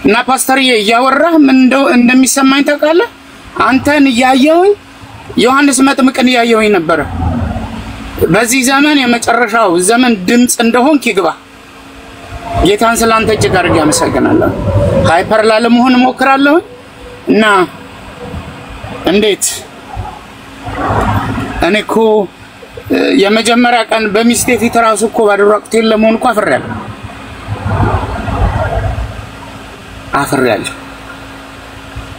እና ፓስተርዬ ያወራህ ምን እንደሚሰማኝ ታውቃለህ? አንተን ያየውኝ ዮሐንስ መጥምቅን ያየውኝ ነበር። በዚህ ዘመን የመጨረሻው ዘመን ድምጽ እንደሆንክ ይግባ። ጌታን ስላንተ እጅግ አድርጌ አመሰግናለሁ። ሃይፐር ላለመሆን እሞክራለሁ እና እንዴት እኔ እኮ የመጀመሪያ ቀን በሚስቴ ፊት ራሱ እኮ ባደረቅቴን ለመሆን እኮ አፍሬያለሁ።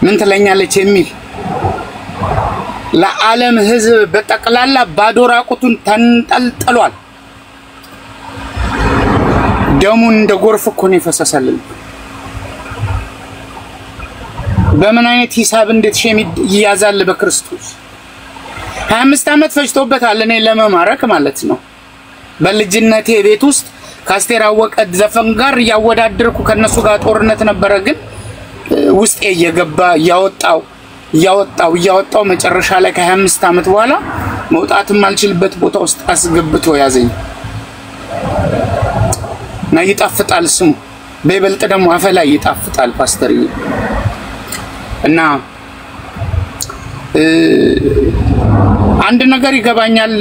ምን ትለኛለች የሚል ለዓለም ሕዝብ በጠቅላላ ባዶ ራቁቱን ተንጠልጥሏል። ደሙን እንደ ጎርፍ እኮ ነው የፈሰሰልን። በምን አይነት ሂሳብ እንዴት ይያዛል በክርስቶስ 25 ዓመት ፈጅቶበታል እኔ ለመማረክ ማለት ነው። በልጅነቴ ቤት ውስጥ ካስቴር አወቀ ዘፈን ጋር ያወዳደርኩ ከነሱ ጋር ጦርነት ነበረ። ግን ውስጥ እየገባ ያወጣው መጨረሻ ላይ ከ25 ዓመት በኋላ መውጣት ማልችልበት ቦታ ውስጥ አስገብቶ ያዘኝ እና ይጣፍጣል ስሙ በይበልጥ ደግሞ አፈላ ይጣፍጣል ፓስተር እና አንድ ነገር ይገባኛል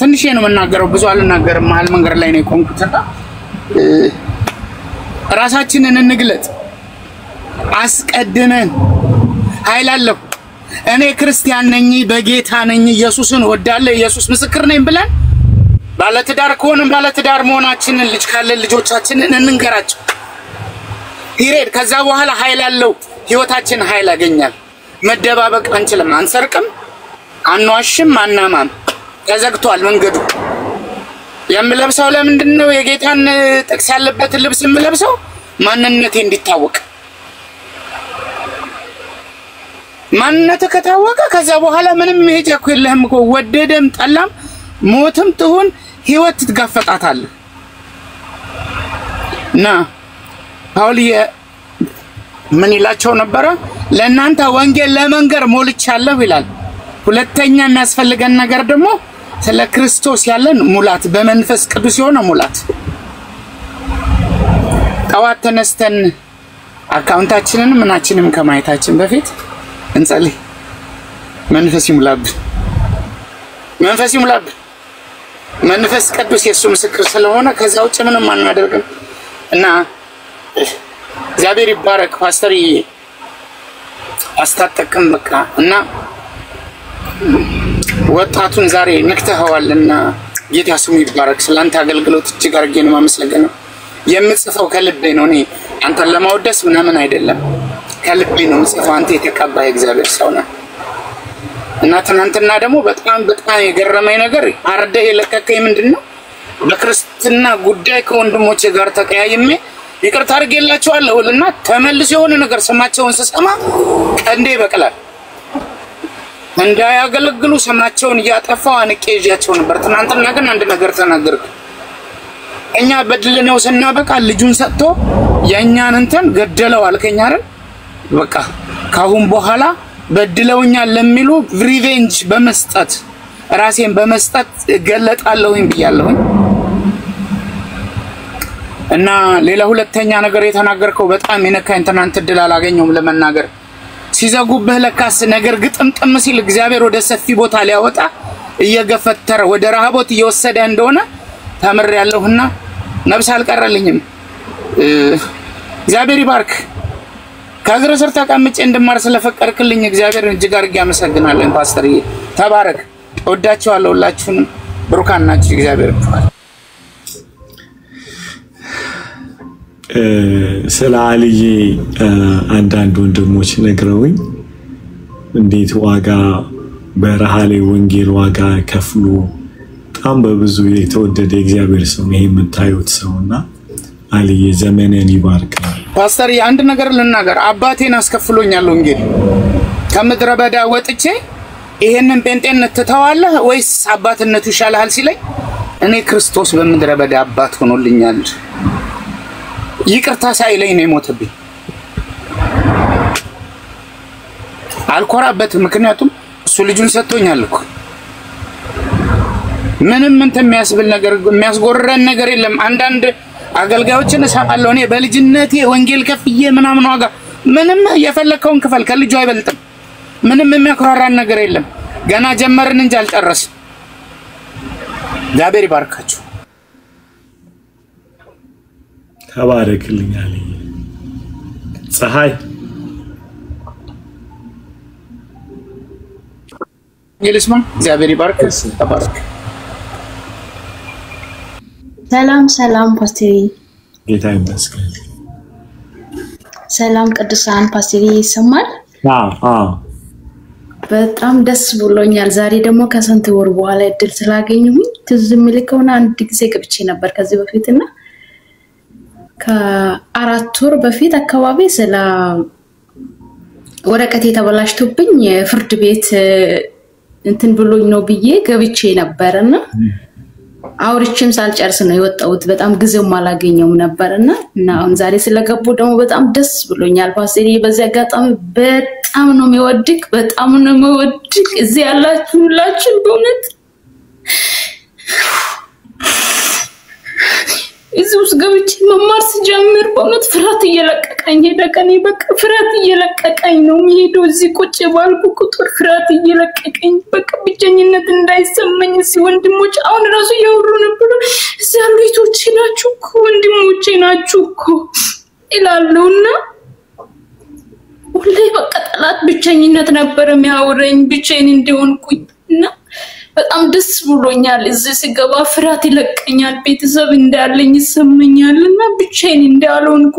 ትንሽ ነው መናገረው ብዙ አልናገርም መሀል መንገድ ላይ ነው ቆንኩትና ራሳችንን እንግለጥ አስቀድመን ኃይላለሁ እኔ ክርስቲያን ነኝ በጌታ ነኝ ኢየሱስን ወዳለሁ ኢየሱስ ምስክር ነኝ ብለን ባለትዳር ከሆነን ባለትዳር መሆናችንን ልጅ ካለ ልጆቻችንን እንንገራቸው ይሬድ ከዛ በኋላ ኃይላለሁ ህይወታችን ኃይል ያገኛል መደባበቅ አንችልም አንሰርቅም አንዋሽም አናማም ተዘግቷል መንገዱ የምለብሰው ለምንድነው የጌታን ጥቅስ ያለበት ልብስ የምለብሰው ማንነቴ እንዲታወቅ ማንነቴ ከታወቀ ከዛ በኋላ ምንም መሄጃ እኮ የለህም እኮ ወደደም ጠላም ሞትም ትሁን ህይወት ትጋፈጣታለህ እና ፓውልዬ ምን ይላቸው ነበር ለእናንተ ወንጌል ለመንገር ሞልቻለሁ ይላል ሁለተኛ የሚያስፈልገን ነገር ደግሞ ስለ ክርስቶስ ያለን ሙላት በመንፈስ ቅዱስ የሆነ ሙላት ጠዋት ተነስተን አካውንታችንን ምናችንም ከማየታችን በፊት እንጸልይ መንፈስ ይሙላብን መንፈስ ቅዱስ የሱ ምስክር ስለሆነ ከዛ ውጭ ምንም አናደርግም እና እግዚአብሔር ይባረክ ፓስተር አስታጠቅም በቃ እና ወጣቱን ዛሬ ነክተኸዋልና ጌታ ስሙ ይባረክ ስላንተ አገልግሎት እጅግ አድርጌ ነው የማመሰግነው የምጽፈው ከልቤ ነው እኔ አንተን ለማወደስ ምናምን አይደለም ከልቤ ነው የምጽፈው አንተ የተቀባይ እግዚአብሔር ሰው ነህ እና ትናንትና ደግሞ በጣም የገረመኝ ነገር አረደህ የለቀቀኝ ምንድነው በክርስትና ጉዳይ ከወንድሞቼ ጋር ተቀያይሜ ይቅርታ አድርጌላቸዋለሁና ተመልሶ የሆነ ነገር ስማቸውን ስሰማ ቀንዴ በቀላል እንዳያገለግሉ ስማቸውን ያጠፋው አንቄ ይያቸው ነበር ትናንትና ግን አንድ ነገር ተናገርኩ እኛ በድልነው ስናበቃ ልጁን ሰጥቶ የኛን እንትን ገደለው አልከኝ አይደል በቃ ካሁን በኋላ በድለውኛል ለሚሉ ሪቬንጅ በመስጠት ራሴን በመስጠት ገለጣለሁኝ ብያለሁኝ እና ሌላ ሁለተኛ ነገር የተናገርከው በጣም የነካኝ ትናንት ድል አላገኘውም ለመናገር ሲዘጉብህ ለካስ ነገር ግጥምጥም ሲል እግዚአብሔር ወደ ሰፊ ቦታ ሊያወጣ እየገፈተረ ወደ ረሃቦት እየወሰደ እንደሆነ ተምሬያለሁና ነብስ አልቀረልኝም እግዚአብሔር ይባርክ ከእግር ስር ተቀምጬ እንድማር ስለፈቀድክልኝ እግዚአብሔር እጅግ አድርጌ አመሰግናለሁ ፓስተር ተባረክ ወዳችኋለሁ ሁላችሁንም ብሩካን ናችሁ እግዚአብሔር ይባርክ ስለ አልዬ አንዳንድ ወንድሞች ነግረውኝ እንዴት ዋጋ በረሃ ላይ ወንጌል ዋጋ ከፍሎ በጣም በብዙ የተወደደ እግዚአብሔር ሰው ነው የምታዩት ሰውና አልዬ ዘመነን ይባርካል ፓስተር አንድ ነገር ልናገር አባቴን አስከፍሎኛል ወንጌል ከምድረ በዳ ወጥቼ ይሄንን ጴንጤነት ተተዋለህ ወይስ አባትነቱ ይሻላል ሲለኝ እኔ ክርስቶስ በምድረ በዳ አባት ሆኖልኛል ይቅርታ ሳይለኝ ነው የሞተብኝ አልኮራበት ምክንያቱም እሱ ልጁን ሰጥቶኛል እኮ ምንም የሚያስብል ነገር የሚያስጎረን ነገር የለም አንዳንድ አገልጋዮችን እሰማለሁ እኔ በልጅነቴ ወንጌል ከፍዬ ምናምን ዋጋ ምንም የፈለከውን ክፈል ከልጁ አይበልጥም ምንም የሚያኮራራን ነገር የለም ገና ጀመርን እንጂ አልጨረስን እግዚአብሔር ይባርካችሁ ተባረክልኝ አልዬ ፀሐይ ይልስማ እግዚአብሔር ይባርክ ተባረክ ሰላም ፓስተር ጌታ ይመስገን ሰላም ቅዱሳን ፓስተር ይሰማል በጣም ደስ ብሎኛል ዛሬ ደግሞ ከስንት ወር በኋላ እድል ስላገኘሁኝ ትዝ የሚልከውና አንድ ጊዜ ገብቼ ነበር ከዚህ በፊትና ከአራት ወር በፊት አካባቢ ስለ ወረቀቴ ተበላሽቶብኝ ፍርድ ቤት እንትን ብሎኝ ነው ብዬ ገብቼ ነበርና አውርቼም ሳልጨርስ ነው የወጣሁት። በጣም ጊዜውም አላገኘውም ነበርና አሁን ዛሬ ስለገቡ ደግሞ በጣም ደስ ብሎኛል። ፓስተር በዚህ አጋጣሚ በጣም ነው የሚወድቅ፣ በጣም ነው የሚወድቅ። እዚህ ያላችሁ ሁላችሁ በእውነት እዚህ ውስጥ ገብቼ መማር ስጀምር በእውነት ፍርሃት እየለቀቀኝ ሄደ። ከኔ በቃ ፍርሃት እየለቀቀኝ ነው የሚሄደው። እዚህ ቁጭ ባልኩ ቁጥር ፍርሃት እየለቀቀኝ በቃ ብቸኝነት እንዳይሰማኝ። እዚህ ወንድሞች አሁን ራሱ ያወሩ ነበር። እዚህ ያሉ እህቶቼ ናችሁ እኮ ወንድሞቼ ናችሁ እኮ ይላሉና ሁሌ በቃ ጠላት ብቸኝነት ነበር የሚያወራኝ፣ ብቻዬን እንደሆንኩኝና በጣም ደስ ብሎኛል። እዚህ ስገባ ፍርሃት ይለቀኛል። ቤተሰብ እንዳለኝ ይሰማኛልና ብቻዬን እንዳልሆንኩ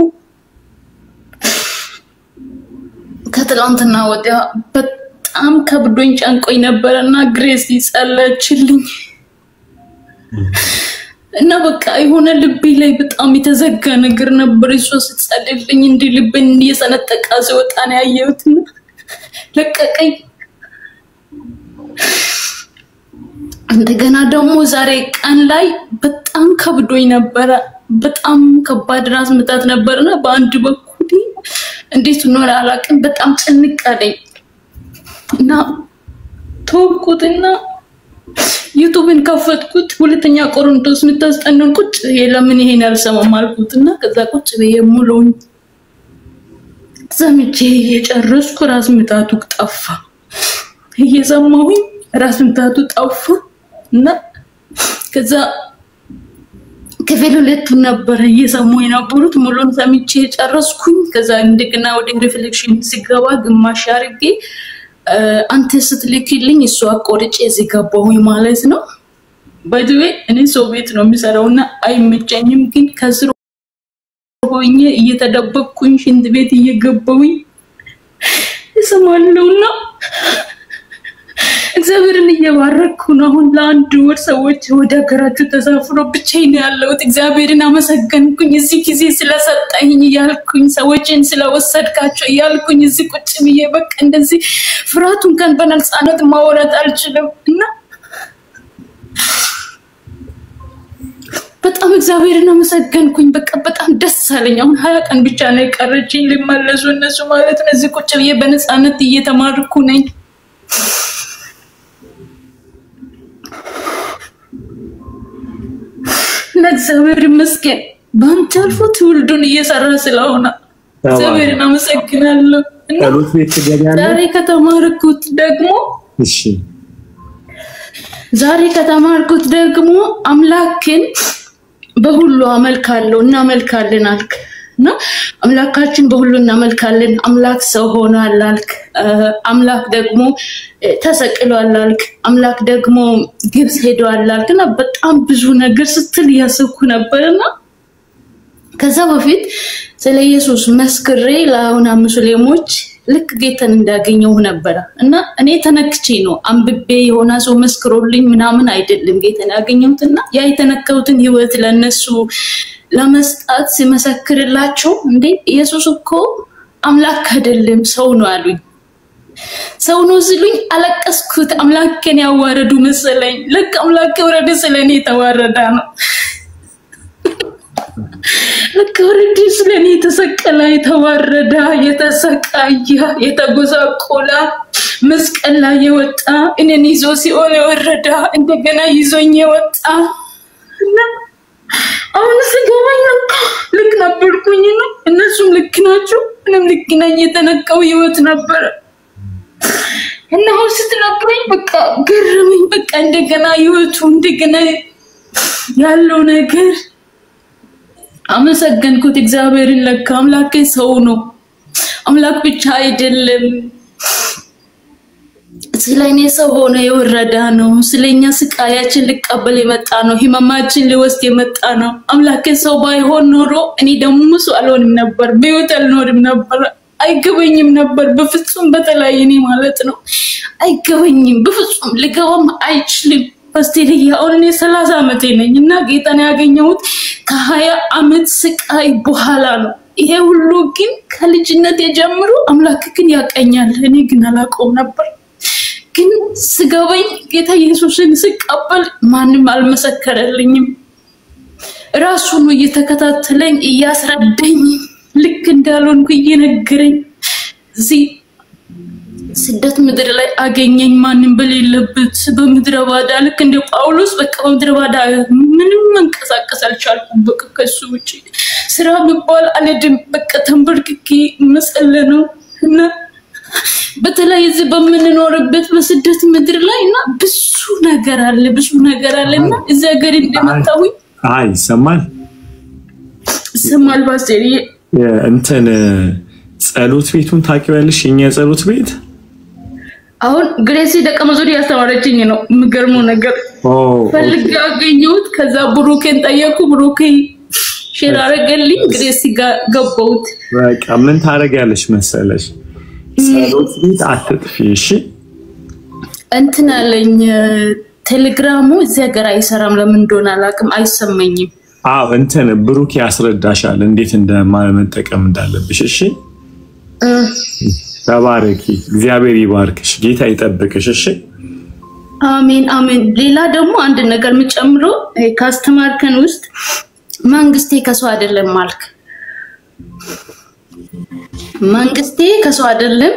ከትላንትና ወዲያ በጣም ከብዶኝ ጨንቆኝ ነበርና ግሬስ ይጸለችልኝ እና በቃ የሆነ ልቤ ላይ በጣም የተዘጋ ነገር ነበር። እሷ ስትጸልልኝ እንደ ልቤን እየሰነጠቀ ሲወጣ ነው ያየሁትና ለቀቀኝ። እንደገና ደግሞ ዛሬ ቀን ላይ በጣም ከብዶኝ ነበር። በጣም ከባድ ራስ ምታት ነበርና በአንድ በኩል እንዴት ነው አላውቅም በጣም ጭንቅ አለኝ እና ተውኩትና ዩቲዩብን ከፈትኩት። ሁለተኛ ቆሮንቶስ ምታስጠነን ቁጭ ለምን ይሄን አልሰማም አልኩትና ከዛ ቁጭ በየሙሉን ሰምቼ የጨረስኩ ራስ ምታቱ ጠፋ። እየሰማሁኝ ራስ ምታቱ ጠፋ እና ከዛ ክፍል ሁለቱ ነበር እየሰማሁኝ ነበሩት። ሙሉን ሰምቼ ጨረስኩኝ። ከዛ እንደገና ወደ ሪፍሌክሽን ሲገባ ግማሽ አርጌ አንተ ስትልክልኝ እሷ አቆርጬ እዚህ ገባሁኝ ማለት ነው። ባይዘዌ እኔ ሰው ቤት ነው የሚሰራውና አይመቸኝም፣ ግን ከስሩ ሆኜ እየተደበቅኩኝ ሽንት ቤት እየገባሁኝ እሰማለሁና እግዚአብሔርን እየባረኩ ነው። አሁን ለአንድ ወር ሰዎች ወደ ሀገራቸው ተሳፍሮ ብቻዬን ያለሁት እግዚአብሔርን አመሰገንኩኝ። እዚህ ጊዜ ስለሰጠኝ ያልኩኝ ሰዎችን ስለወሰድካቸው ያልኩኝ እዚህ ቁጭ ብዬ በቃ እንደዚህ ፍርሃቱን ከን በነፃነት ማውራት አልችልም እና በጣም እግዚአብሔርን አመሰገንኩኝ። በቃ በጣም ደስ አለኝ። አሁን 20 ቀን ብቻ ነው የቀረችኝ ሊመለሱ እነሱ ማለት ነው። እዚህ ቁጭ ብዬ በነፃነት እየተማርኩ ነኝ። እግዚአብሔር ይመስገን ባንተ አልፎ ትውልዱን እየሰራ ስለሆነ እግዚአብሔርን አመሰግናለሁ። ዛሬ ከተማርኩት ደግሞ አምላክን በሁሉ አመልካለሁ እና አመልካለን አልክ እና አምላካችን በሁሉ እናመልካለን። አምላክ ሰው ሆኗል አልክ። አምላክ ደግሞ ተሰቅሏል አልክ። አምላክ ደግሞ ግብጽ ሄዷል አልክና በጣም ብዙ ነገር ስትል ያሰብኩ ነበርና ከዛ በፊት ስለ ኢየሱስ መስክሬ ለአሁን ሙስሊሞች ልክ ጌታን እንዳገኘው ነበር እና እኔ ተነክቼ ነው አንብቤ የሆነ ሰው መስክሮልኝ ምናምን አይደለም ጌታን ያገኘሁትና ያ የተነከውትን ህይወት ለነሱ ለመስጣት ሲመሰክርላቸው እንዴ ኢየሱስ እኮ አምላክ አይደለም ሰው ነው አሉኝ። ሰው ነው ሲሉኝ አለቀስኩት። አምላክን ያዋረዱ መሰለኝ። ለካ አምላክ ወረደ ስለኔ ተዋረዳ ነው። ለካ ወረደ ስለኔ ተሰቀለ፣ የተዋረዳ፣ የተሰቃየ፣ የተጎሳቆላ መስቀል ላይ የወጣ እኔን ይዞ ሲኦል የወረዳ እንደገና ይዞኝ የወጣ እና አሁን ሲገባኝ ልክ ነበርኩኝ ነው። እነሱም ልክ ናቸው፣ እኔም ልክ ነኝ። የተነቀው ህይወት ነበር እና አሁን ስትነግረኝ በቃ ገረመኝ። በቃ እንደገና ህይወቱ እንደገና ያለው ነገር አመሰገንኩት እግዚአብሔርን። ለካ አምላክ ሰው ነው፣ አምላክ ብቻ አይደለም። ስለኔ ሰው ሆነ የወረዳ ነው። ስለኛ ስቃያችን ሊቀበል የመጣ ነው። ህመማችን ሊወስድ የመጣ ነው። አምላክ ሰው ባይሆን ኖሮ እኔ ደግሞ ሰው አልሆንም ነበር፣ በህይወት አልኖርም ነበር። አይገበኝም ነበር በፍጹም። በተለይ እኔ ማለት ነው አይገበኝም በፍጹም። ልገባም አይችልም። ፓስተር ያውን እኔ 30 ዓመቴ ነኝና ጌታን ያገኘሁት ከ20 ዓመት ስቃይ በኋላ ነው። ይሄ ሁሉ ግን ከልጅነት ጀምሮ አምላክ ግን ያቀኛል። እኔ ግን አላውቀውም ነበር። ግን ስገባኝ ጌታ ኢየሱስን ስቀበል ማንም አልመሰከረልኝም። ራሱ ነው እየተከታተለኝ እያስረዳኝ ልክ እንዳልሆንኩ እየነገረኝ እዚህ ስደት ምድር ላይ አገኘኝ ማንም በሌለበት በምድረ ባዳ ልክ እንደ ጳውሎስ በቃ በምድረ ባዳ ምንም መንቀሳቀስ አልቻልኩም። በቃ ከሱ ውጪ ስራ የሚባል አልሄድም። በቃ ተንበርክኬ መጸለይ ነው እና በተለይ እዚህ በምንኖርበት በስደት ምድር ላይ እና ብዙ ነገር አለና እዚህ ሀገር እንደመጣሁ ሰማል ባስቴሪ እንትን ጸሎት ቤቱን ታውቂዋለሽ? የኛ ጸሎት ቤት አሁን ግሬሲ ደቀ መዝሙር ያስተማረችኝ ነው። የሚገርመው ነገር ፈልጌ አገኘሁት። ከዛ ብሩኬን ጠየቁ። ብሩኬ ሼር አደረገልኝ። ግሬሲ ጋር ገባሁት። በቃ ምን ታረጋለሽ መሰለሽ? ጸሎት ቤት አትጥፊ እሺ። እንትን አለኝ ቴሌግራሙ እዚህ ሀገር አይሰራም። ለምን እንደሆነ አላውቅም፣ አይሰማኝም። እንትን ብሩኬ ያስረዳሻል እንዴት እንደማመጠቀም እንዳለብሽ እሺ። ተባረኪ፣ እግዚአብሔር ይባርክሽ፣ ጌታ ይጠብቅሽ እሺ። አሜን አሜን። ሌላ ደግሞ አንድ ነገር የምጨምረው ካስተማርከን ውስጥ መንግስቴ ከሰው አይደለም ማልክ። መንግስቴ ከሰው አይደለም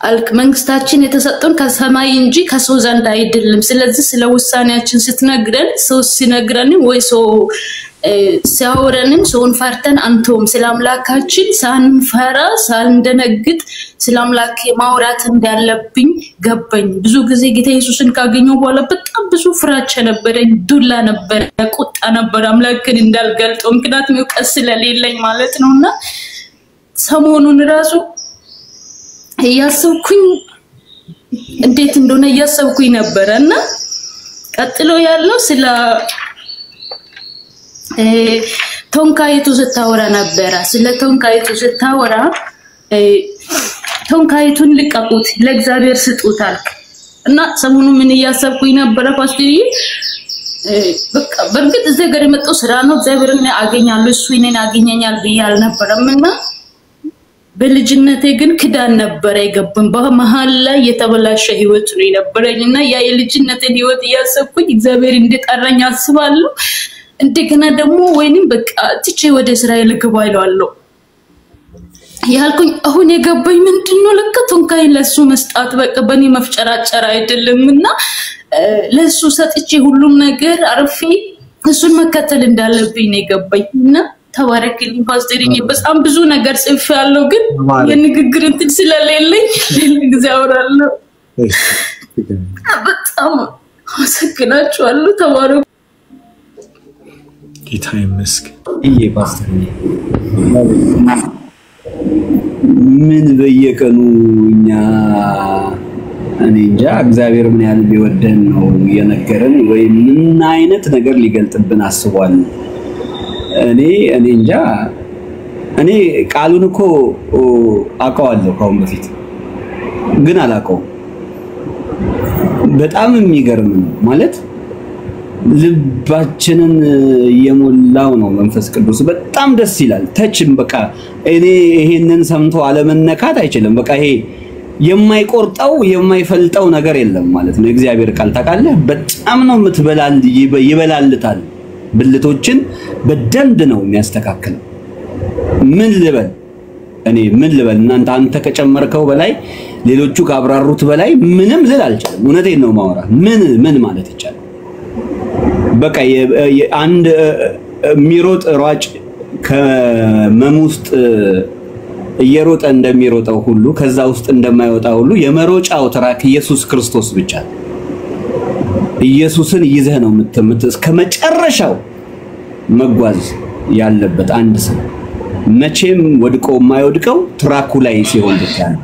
አልክ። መንግስታችን የተሰጠን ከሰማይ እንጂ ከሰው ዘንድ አይደለም። ስለዚህ ስለ ውሳኔያችን ስትነግረን ሰው ሲነግረን ወይ ሰው ሲያወራንም ሰውን ፈርተን አንተውም ስለ አምላካችን ሳንፈራ ሳንደነግጥ ስለ አምላክ ማውራት እንዳለብኝ ገባኝ። ብዙ ጊዜ ጌታ ኢየሱስን ካገኘው በኋላ በጣም ብዙ ፍራቻ ነበረኝ፣ ዱላ ነበር፣ ቁጣ ነበር አምላክን እንዳልገልጠው ምክንያቱም እውቀት ስለሌለኝ ማለት ነውና ሰሞኑን ራሱ እያሰብኩኝ እንዴት እንደሆነ እያሰብኩኝ ነበርና ቀጥሎ ያለው ስለ ቶንካይቱ ስታወራ ነበር። ስለ ቶንካይቱ ስታወራ ቶንካይቱን ልቀቁት ለእግዚአብሔር ስጡት አልክ እና ሰሞኑ ምን እያሰብኩኝ ነበር ፓስተርዬ? በቃ በርግጥ እዚህ ጋር የመጣው ስራ ነው። እግዚአብሔርን አገኛለሁ እሱ እኔን አገኘኛል ብያል ነበርምና በልጅነቴ ግን ክዳን ነበር አይገባም። በመሃል ላይ የተበላሸ ህይወት ነው የነበረኝና ያ የልጅነቴን ህይወት እያሰብኩኝ እግዚአብሔር እንደጠራኝ አስባለሁ። እንደገና ደግሞ ወይንም በቃ ትቼ ወደ እስራኤል ገባ ይላልው ያልኩኝ አሁን የገባኝ ምንድነው ለካ ቶንካይ ለሱ መስጣት በቃ በኔ መፍጨራጨር አይደለምና ለሱ ሰጥቼ ሁሉም ነገር አርፌ እሱን መከተል እንዳለብኝ ነው የገባኝና ተባረክልኝ ፓስተርዬ። በጣም ብዙ ነገር ጽፌያለሁ ግን የንግግር እንትን ስለሌለኝ ጊዜ አወራለሁ። በጣም አመሰግናችኋለሁ። ተባረኩ። ጌታ ይመስገን። ፓስተርዬ ምን በየቀኑ እኛ እኔ እንጃ እግዚአብሔር ምን ያህል ቢወደን ነው የነገረን ወይ ምን አይነት ነገር ሊገልጥብን አስቧል? እኔ እንጃ። እኔ ቃሉን እኮ አውቀዋለሁ ከአሁን በፊት ግን አላውቀውም። በጣም የሚገርም ነው ማለት ልባችንን የሞላው ነው መንፈስ ቅዱስ። በጣም ደስ ይላል። ተችም በቃ እኔ ይሄንን ሰምቶ አለመነካት አይችልም። በቃ ይሄ የማይቆርጠው የማይፈልጠው ነገር የለም ማለት ነው። እግዚአብሔር ቃል ታውቃለህ በጣም ነው የምትበላል፣ ይበላልታል። ብልቶችን በደንብ ነው የሚያስተካክለው። ምን ልበል እኔ ምን ልበል? እናንተ አንተ ከጨመርከው በላይ ሌሎቹ ካብራሩት በላይ ምንም ልል አልቻለም። እውነቴን ነው ማወራ። ምን ማለት ይቻላል? በቃ አንድ ሚሮጥ ሯጭ ከመም ውስጥ እየሮጠ እንደሚሮጠው ሁሉ ከዛ ውስጥ እንደማይወጣ ሁሉ የመሮጫው ትራክ ኢየሱስ ክርስቶስ ብቻ። ኢየሱስን ይዘህ ነው እስከመጨረሻው መጓዝ ያለበት አንድ ሰው። መቼም ወድቆ የማይወድቀው ትራኩ ላይ ሲሆን ብቻ ነው።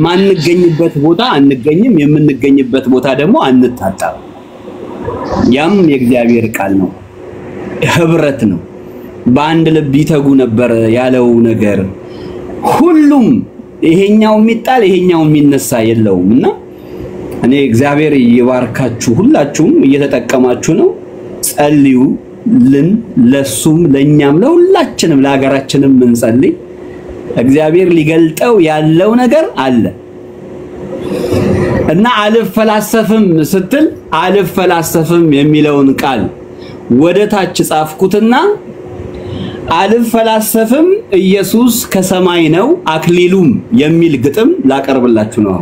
ማንገኝበት ቦታ አንገኝም፣ የምንገኝበት ቦታ ደግሞ አንታጣም። ያም የእግዚአብሔር ቃል ነው፣ ህብረት ነው። በአንድ ልብ ይተጉ ነበር ያለው ነገር ሁሉም ይሄኛው የሚጣል ይሄኛው የሚነሳ የለውምና እኔ እግዚአብሔር ይባርካችሁ። ሁላችሁም እየተጠቀማችሁ ነው። ጸልዩልን፣ ለሱም ለኛም ለሁላችንም ለሀገራችንም እንጸልይ። እግዚአብሔር ሊገልጠው ያለው ነገር አለ። እና አልፈላሰፍም ስትል አልፈላሰፍም የሚለውን ቃል ወደ ታች ጻፍኩትና አልፈላሰፍም ኢየሱስ ከሰማይ ነው አክሊሉም የሚል ግጥም ላቀርብላችሁ ነው።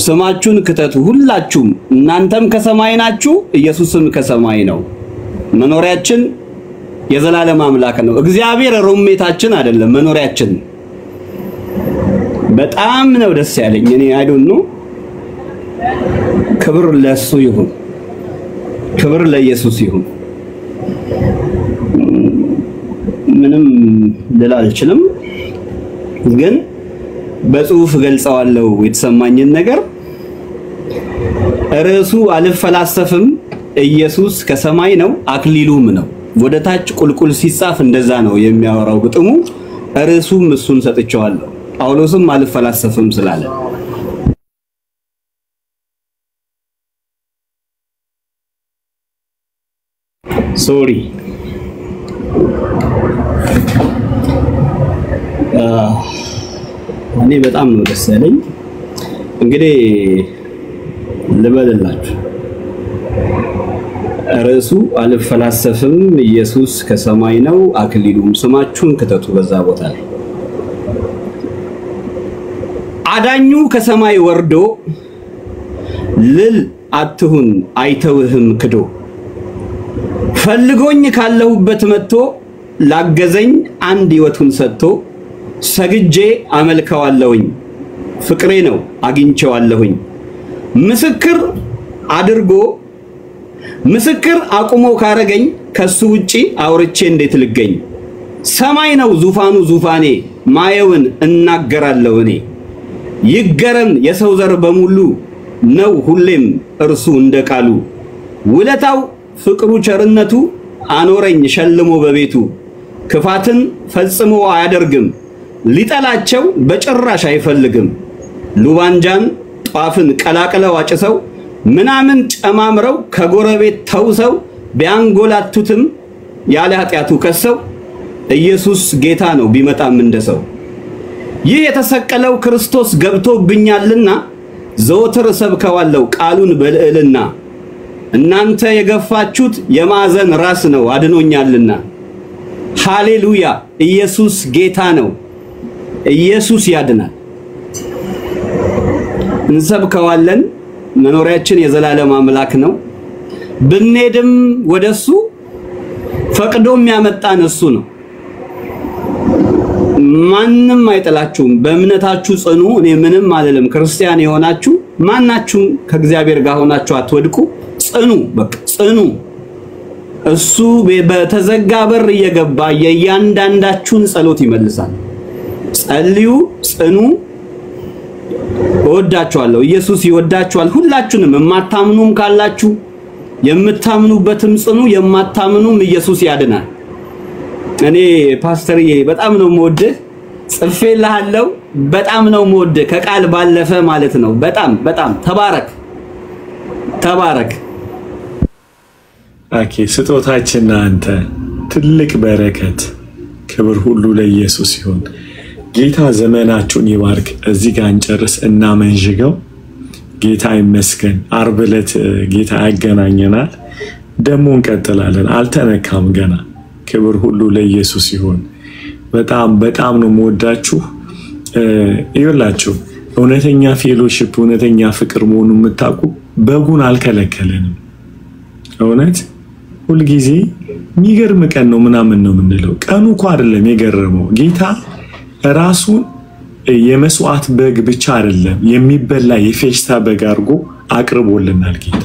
ስማችሁን ክተቱ ሁላችሁም። እናንተም ከሰማይ ናችሁ፣ ኢየሱስም ከሰማይ ነው። መኖሪያችን የዘላለም አምላክ ነው። እግዚአብሔር ሩሜታችን አይደለም፣ መኖሪያችን። በጣም ነው ደስ ያለኝ። እኔ አይ ዶንት ኖ። ክብር ለሱ ይሁን፣ ክብር ለኢየሱስ ይሁን። ምንም ልል አልችልም፣ ግን በጽሁፍ ገልጸዋለሁ የተሰማኝን ነገር። ርዕሱ አልፈላሰፍም ኢየሱስ ከሰማይ ነው አክሊሉም ነው። ወደ ታች ቁልቁል ሲጻፍ እንደዛ ነው የሚያወራው ግጥሙ። ርዕሱም እሱን ሰጥቼዋለሁ። ጳውሎስም አልፈላሰፍም ስላለ ሶሪ እኔ በጣም ነው ደስ ያለኝ። እንግዲህ ልበልላችሁ ርዕሱ አልፈላሰፍም ኢየሱስ ከሰማይ ነው አክሊሉም። ስማችሁን ክተቱ በዛ ቦታ ላይ። አዳኙ ከሰማይ ወርዶ ልል አትሁን አይተውህም ክዶ ፈልጎኝ ካለሁበት መጥቶ ላገዘኝ አንድ ህይወቱን ሰጥቶ ሰግጄ አመልከዋለሁኝ ፍቅሬ ነው አግኝቼዋለሁኝ ምስክር አድርጎ ምስክር አቁሞ ካረገኝ ከሱ ውጪ አውርቼ እንዴት ልገኝ ሰማይ ነው ዙፋኑ ዙፋኔ ማየውን እናገራለሁ እኔ ይገረም የሰው ዘር በሙሉ ነው ሁሌም እርሱ እንደቃሉ ውለታው ፍቅሩ ቸርነቱ አኖረኝ ሸልሞ በቤቱ ክፋትን ፈጽሞ አያደርግም ሊጠላቸው በጭራሽ አይፈልግም ሉባንጃን ጧፍን ቀላቅለው አጭሰው ምናምን ጨማምረው ከጎረቤት ተውሰው ቢያንጎላቱትም ያለ ኃጢያቱ ከሰው ኢየሱስ ጌታ ነው ቢመጣም እንደሰው ይህ የተሰቀለው ክርስቶስ ገብቶብኛልና ዘወትር ሰብከዋለሁ ቃሉን በልዕልና እናንተ የገፋችሁት የማዕዘን ራስ ነው አድኖኛልና ሃሌሉያ ኢየሱስ ጌታ ነው ኢየሱስ ያድናል እንሰብከዋለን መኖሪያችን የዘላለም አምላክ ነው ብንሄድም ወደሱ ፈቅዶም ያመጣን እሱ ነው ማንንም አይጠላችሁም በእምነታችሁ ጽኑ እኔ ምንም አይደለም ክርስቲያን የሆናችሁ ማናችሁም ከእግዚአብሔር ጋር ሆናችሁ አትወድቁ ጽኑ በቃ ጽኑ እሱ በተዘጋ በር እየገባ የእያንዳንዳችሁን ጸሎት ይመልሳል ጸልዩ ጽኑ ወዳችኋለሁ ኢየሱስ ይወዳችኋል ሁላችሁንም የማታምኑም ካላችሁ የምታምኑበትም ጽኑ የማታምኑም ኢየሱስ ያድናል እኔ ፓስተርዬ በጣም ነው የምወድህ ጽፌልሃለሁ በጣም ነው የምወድህ ከቃል ባለፈ ማለት ነው በጣም ተባረክ ኦኬ ስጦታችን አንተ ትልቅ በረከት ክብር ሁሉ ለኢየሱስ ይሁን ጌታ ዘመናችሁን ይባርክ እዚህ ጋር እንጨርስ እና መንጅገው ጌታ ይመስገን ዓርብ ዕለት ጌታ ያገናኘናል ደሞ እንቀጥላለን አልተነካም ገና ክብር ሁሉ ለኢየሱስ ይሁን በጣም ነው የምወዳችሁ ይኸውላችሁ እውነተኛ ፌሎሺፕ እውነተኛ ፍቅር መሆኑን የምታውቁ በጉን አልከለከለንም እውነት ሁሉ ጊዜ የሚገርም ቀን ነው ምናምን ነው የምንለው ቀኑ እኮ አይደለም የገረመው ጌታ ራሱን የመስዋዕት በግ ብቻ አይደለም የሚበላ የፌሽታ በግ አድርጎ አቅርቦልናል ጌታ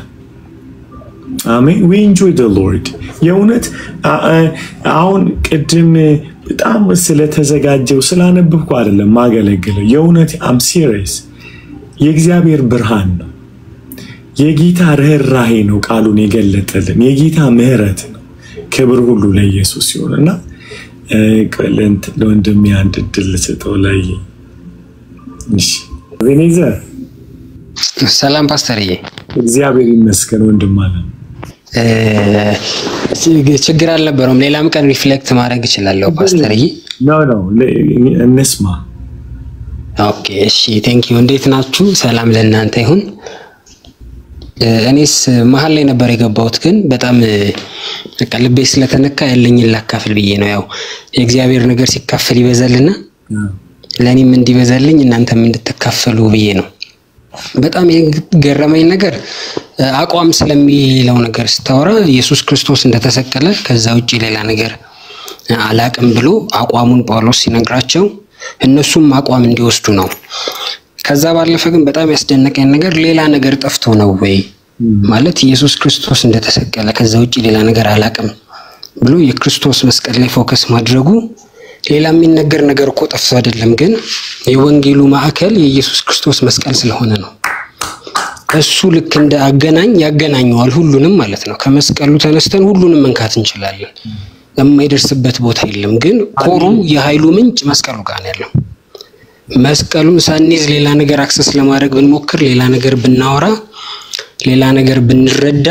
አሜን we enjoy the lord የእውነት አሁን ቅድም በጣም ስለተዘጋጀው ስላነበብኩ አይደለም ማገለግለው የእውነት am serious የእግዚአብሔር ብርሃን ነው የጌታ ርህራሄ ነው ቃሉን የገለጠልን የጌታ ምህረት ነው ክብር ሁሉ ለኢየሱስ ይሁንና ቀለንት ለወንድም ያንድ ድል ሰጠው ላይ እሺ ቬኔዘር ሰላም ፓስተርዬ እግዚአብሔር ይመስገን ወንድም አለ ችግር አልነበረም ሌላም ቀን ሪፍሌክት ማድረግ ይችላልው ፓስተርዬ no እንስማ ኦኬ እሺ ቴንክ ዩ እንዴት ናችሁ? ሰላም ለእናንተ ይሁን። እኔስ መሀል ላይ ነበር የገባሁት ግን በጣም በቃ ልቤ ስለተነካ ያለኝን ላካፍል ብዬ ነው። ያው የእግዚአብሔር ነገር ሲካፈል ይበዛልና ለኔም እንዲበዛልኝ እናንተም እንድትካፈሉ ብዬ ነው። በጣም የገረመኝ ነገር አቋም ስለሚለው ነገር ስታወራ ኢየሱስ ክርስቶስ እንደተሰቀለ ከዛ ውጪ ሌላ ነገር አላቅም ብሎ አቋሙን ጳውሎስ ሲነግራቸው እነሱም አቋም እንዲወስዱ ነው። ከዛ ባለፈ ግን በጣም ያስደነቀኝ ነገር ሌላ ነገር ጠፍቶ ነው ወይ ማለት ኢየሱስ ክርስቶስ እንደተሰቀለ ከዛ ውጪ ሌላ ነገር አላቅም ብሎ የክርስቶስ መስቀል ላይ ፎከስ ማድረጉ ሌላ የሚነገር ነገር እኮ ጠፍቶ አይደለም፣ ግን የወንጌሉ ማዕከል የኢየሱስ ክርስቶስ መስቀል ስለሆነ ነው። እሱ ልክ እንደ አገናኝ ያገናኘዋል ሁሉንም ማለት ነው። ከመስቀሉ ተነስተን ሁሉንም መንካት እንችላለን። የማይደርስበት ቦታ የለም፣ ግን ኮሩ የኃይሉ ምንጭ መስቀሉ ጋር ነው ያለው። መስቀሉን ሳንይዝ ሌላ ነገር አክሰስ ለማድረግ ብንሞክር፣ ሌላ ነገር ብናወራ፣ ሌላ ነገር ብንረዳ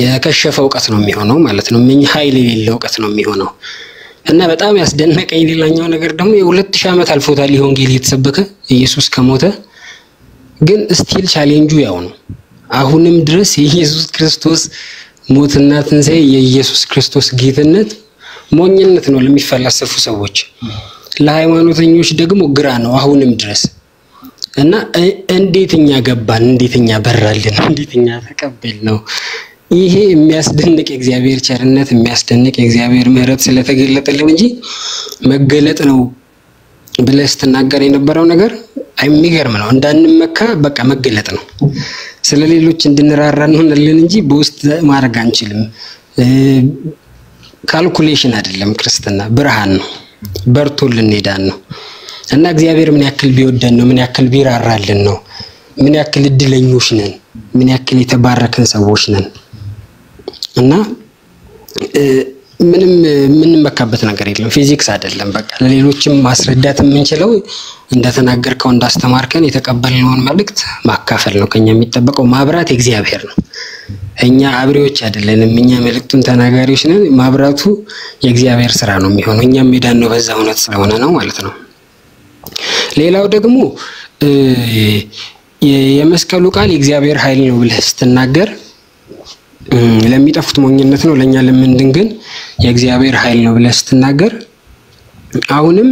የከሸፈ ዕውቀት ነው የሚሆነው ማለት ነው። ምን ኃይል የሌለው ዕውቀት ነው የሚሆነው። እና በጣም ያስደነቀኝ ሌላኛው ነገር ደግሞ የ2000 ዓመት አልፎታል ወንጌል እየተሰበከ ኢየሱስ ከሞተ፣ ግን ስቲል ቻሌንጁ ያው ነው። አሁንም ድረስ የኢየሱስ ክርስቶስ ሞትና ትንሣኤ የኢየሱስ ክርስቶስ ጌትነት ሞኝነት ነው ለሚፈላሰፉ ሰዎች፣ ለሃይማኖተኞች ደግሞ ግራ ነው አሁንም ድረስ። እና እንዴትኛ ገባን፣ እንዴትኛ በራልን፣ እንዴትኛ ተቀበል ነው። ይሄ የሚያስደንቅ የእግዚአብሔር ቸርነት የሚያስደንቅ የእግዚአብሔር ምሕረት ስለተገለጠልን እንጂ መገለጥ ነው ብለህ ስትናገር የነበረው ነገር የሚገርም ነው። እንዳንመካ በቃ መገለጥ ነው። ስለሌሎች እንድንራራ እንሆናለን እንጂ በውስጥ ማድረግ አንችልም። ካልኩሌሽን አይደለም ክርስትና፣ ብርሃን ነው። በርቶልን ሄዳን ነው። እና እግዚአብሔር ምን ያክል ቢወደን ነው፣ ምን ያክል ቢራራልን ነው፣ ምን ያክል እድለኞች ነን፣ ምን ያክል የተባረክን ሰዎች ነን። እና ምንም መካበት ነገር የለም። ፊዚክስ አይደለም። በቃ ለሌሎችም ማስረዳት የምንችለው እንደተናገርከው እንዳስተማርከን የተቀበልነውን መልእክት ማካፈል ነው። ከኛ የሚጠበቀው ማብራት እግዚአብሔር ነው። እኛ አብሪዎች አይደለንም። እኛ መልእክቱን ተናጋሪዎች ነን። ማብራቱ የእግዚአብሔር ስራ ነው የሚሆነው። እኛም ሜዳን ነው በዛ እውነት ስለሆነ ነው ማለት ነው። ሌላው ደግሞ የመስቀሉ ቃል የእግዚአብሔር ኃይል ነው ብለህ ስትናገር ለሚጠፉት ሞኝነት ነው፣ ለኛ ለምንድን ግን የእግዚአብሔር ኃይል ነው ብለህ ስትናገር አሁንም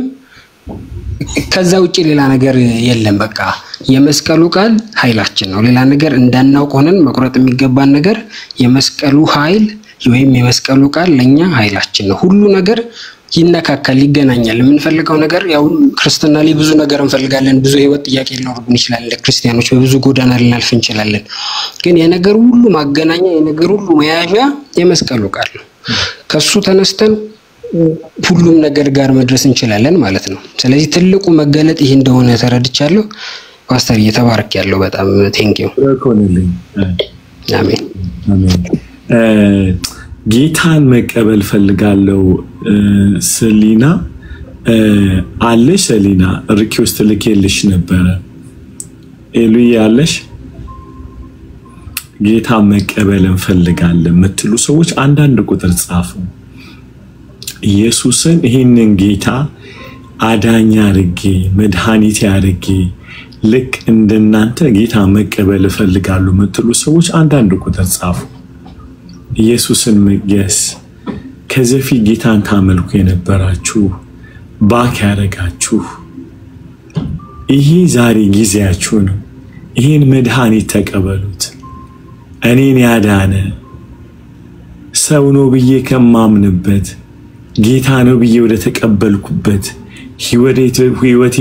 ከዛ ውጪ ሌላ ነገር የለም። በቃ የመስቀሉ ቃል ኃይላችን ነው። ሌላ ነገር እንዳናውቅ ሆነን መቁረጥ የሚገባን ነገር የመስቀሉ ኃይል ወይም የመስቀሉ ቃል ለኛ ኃይላችን ነው። ሁሉ ነገር ይነካካል፣ ይገናኛል። የምንፈልገው ነገር ያው ክርስትና ላይ ብዙ ነገር እንፈልጋለን። ብዙ ህይወት ጥያቄ ሊኖርብን ይችላል። ለክርስቲያኖች በብዙ ጎዳና ልናልፍ እንችላለን። ግን የነገር ሁሉ ማገናኛ የነገር ሁሉ መያዣ የመስቀሉ ቃል ነው። ከሱ ተነስተን ሁሉም ነገር ጋር መድረስ እንችላለን ማለት ነው። ስለዚህ ትልቁ መገለጥ ይሄ እንደሆነ ተረድቻለሁ። ፓስተር እየተባረክ ያለው በጣም ቴንኪው። አሜን አሜን። ጌታን መቀበል ፈልጋለሁ ሰሊና አለሽ? ሰሊና ሪኩዌስት ልኬልሽ ነበር። ኤሉይ አለሽ? ጌታን መቀበል እንፈልጋለን የምትሉ ሰዎች አንዳንድ ቁጥር ጻፉ። ኢየሱስን ይሄንን ጌታ አዳኝ አድርጌ መድኃኒቴ አድርጌ ልክ እንደናንተ ጌታ መቀበል እፈልጋለሁ የምትሉ ሰዎች አንዳንድ ቁጥር ጻፉ። ኢየሱስን መገስ ከዚህ ፊት ጌታን ታመልኩ የነበራችሁ ባክ ያደረጋችሁ ይሄ ዛሬ ጊዜያችሁ ነው። ይሄን መድኃኒት ተቀበሉት። እኔን ያዳነ ሰው ነው ብዬ ከማምንበት ጌታ ነው ብዬ ወደ ተቀበልኩበት ህይወቴ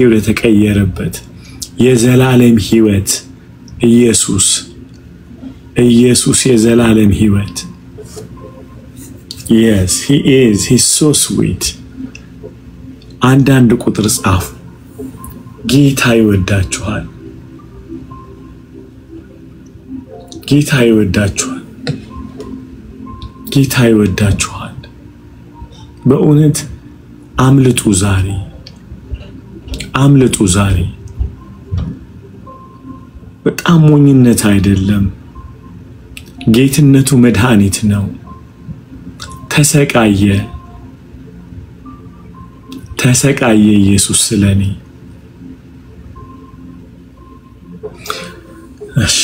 ወደ ተቀየረበት የዘላለም ህይወት ኢየሱስ የዘላለም ህይወት Yes, he is. He's so sweet. አንዳንድ ቁጥር ጻፉ። ጌታ ይወዳችኋል። ጌታ ይወዳችኋል። ጌታ ይወዳችኋል። በእውነት አምልጡ ዛሬ። አምልጡ ዛሬ። በጣም ሞኝነት አይደለም። ጌትነቱ መድኃኒት ነው። ተሰቃየ ኢየሱስ ስለኔ እሺ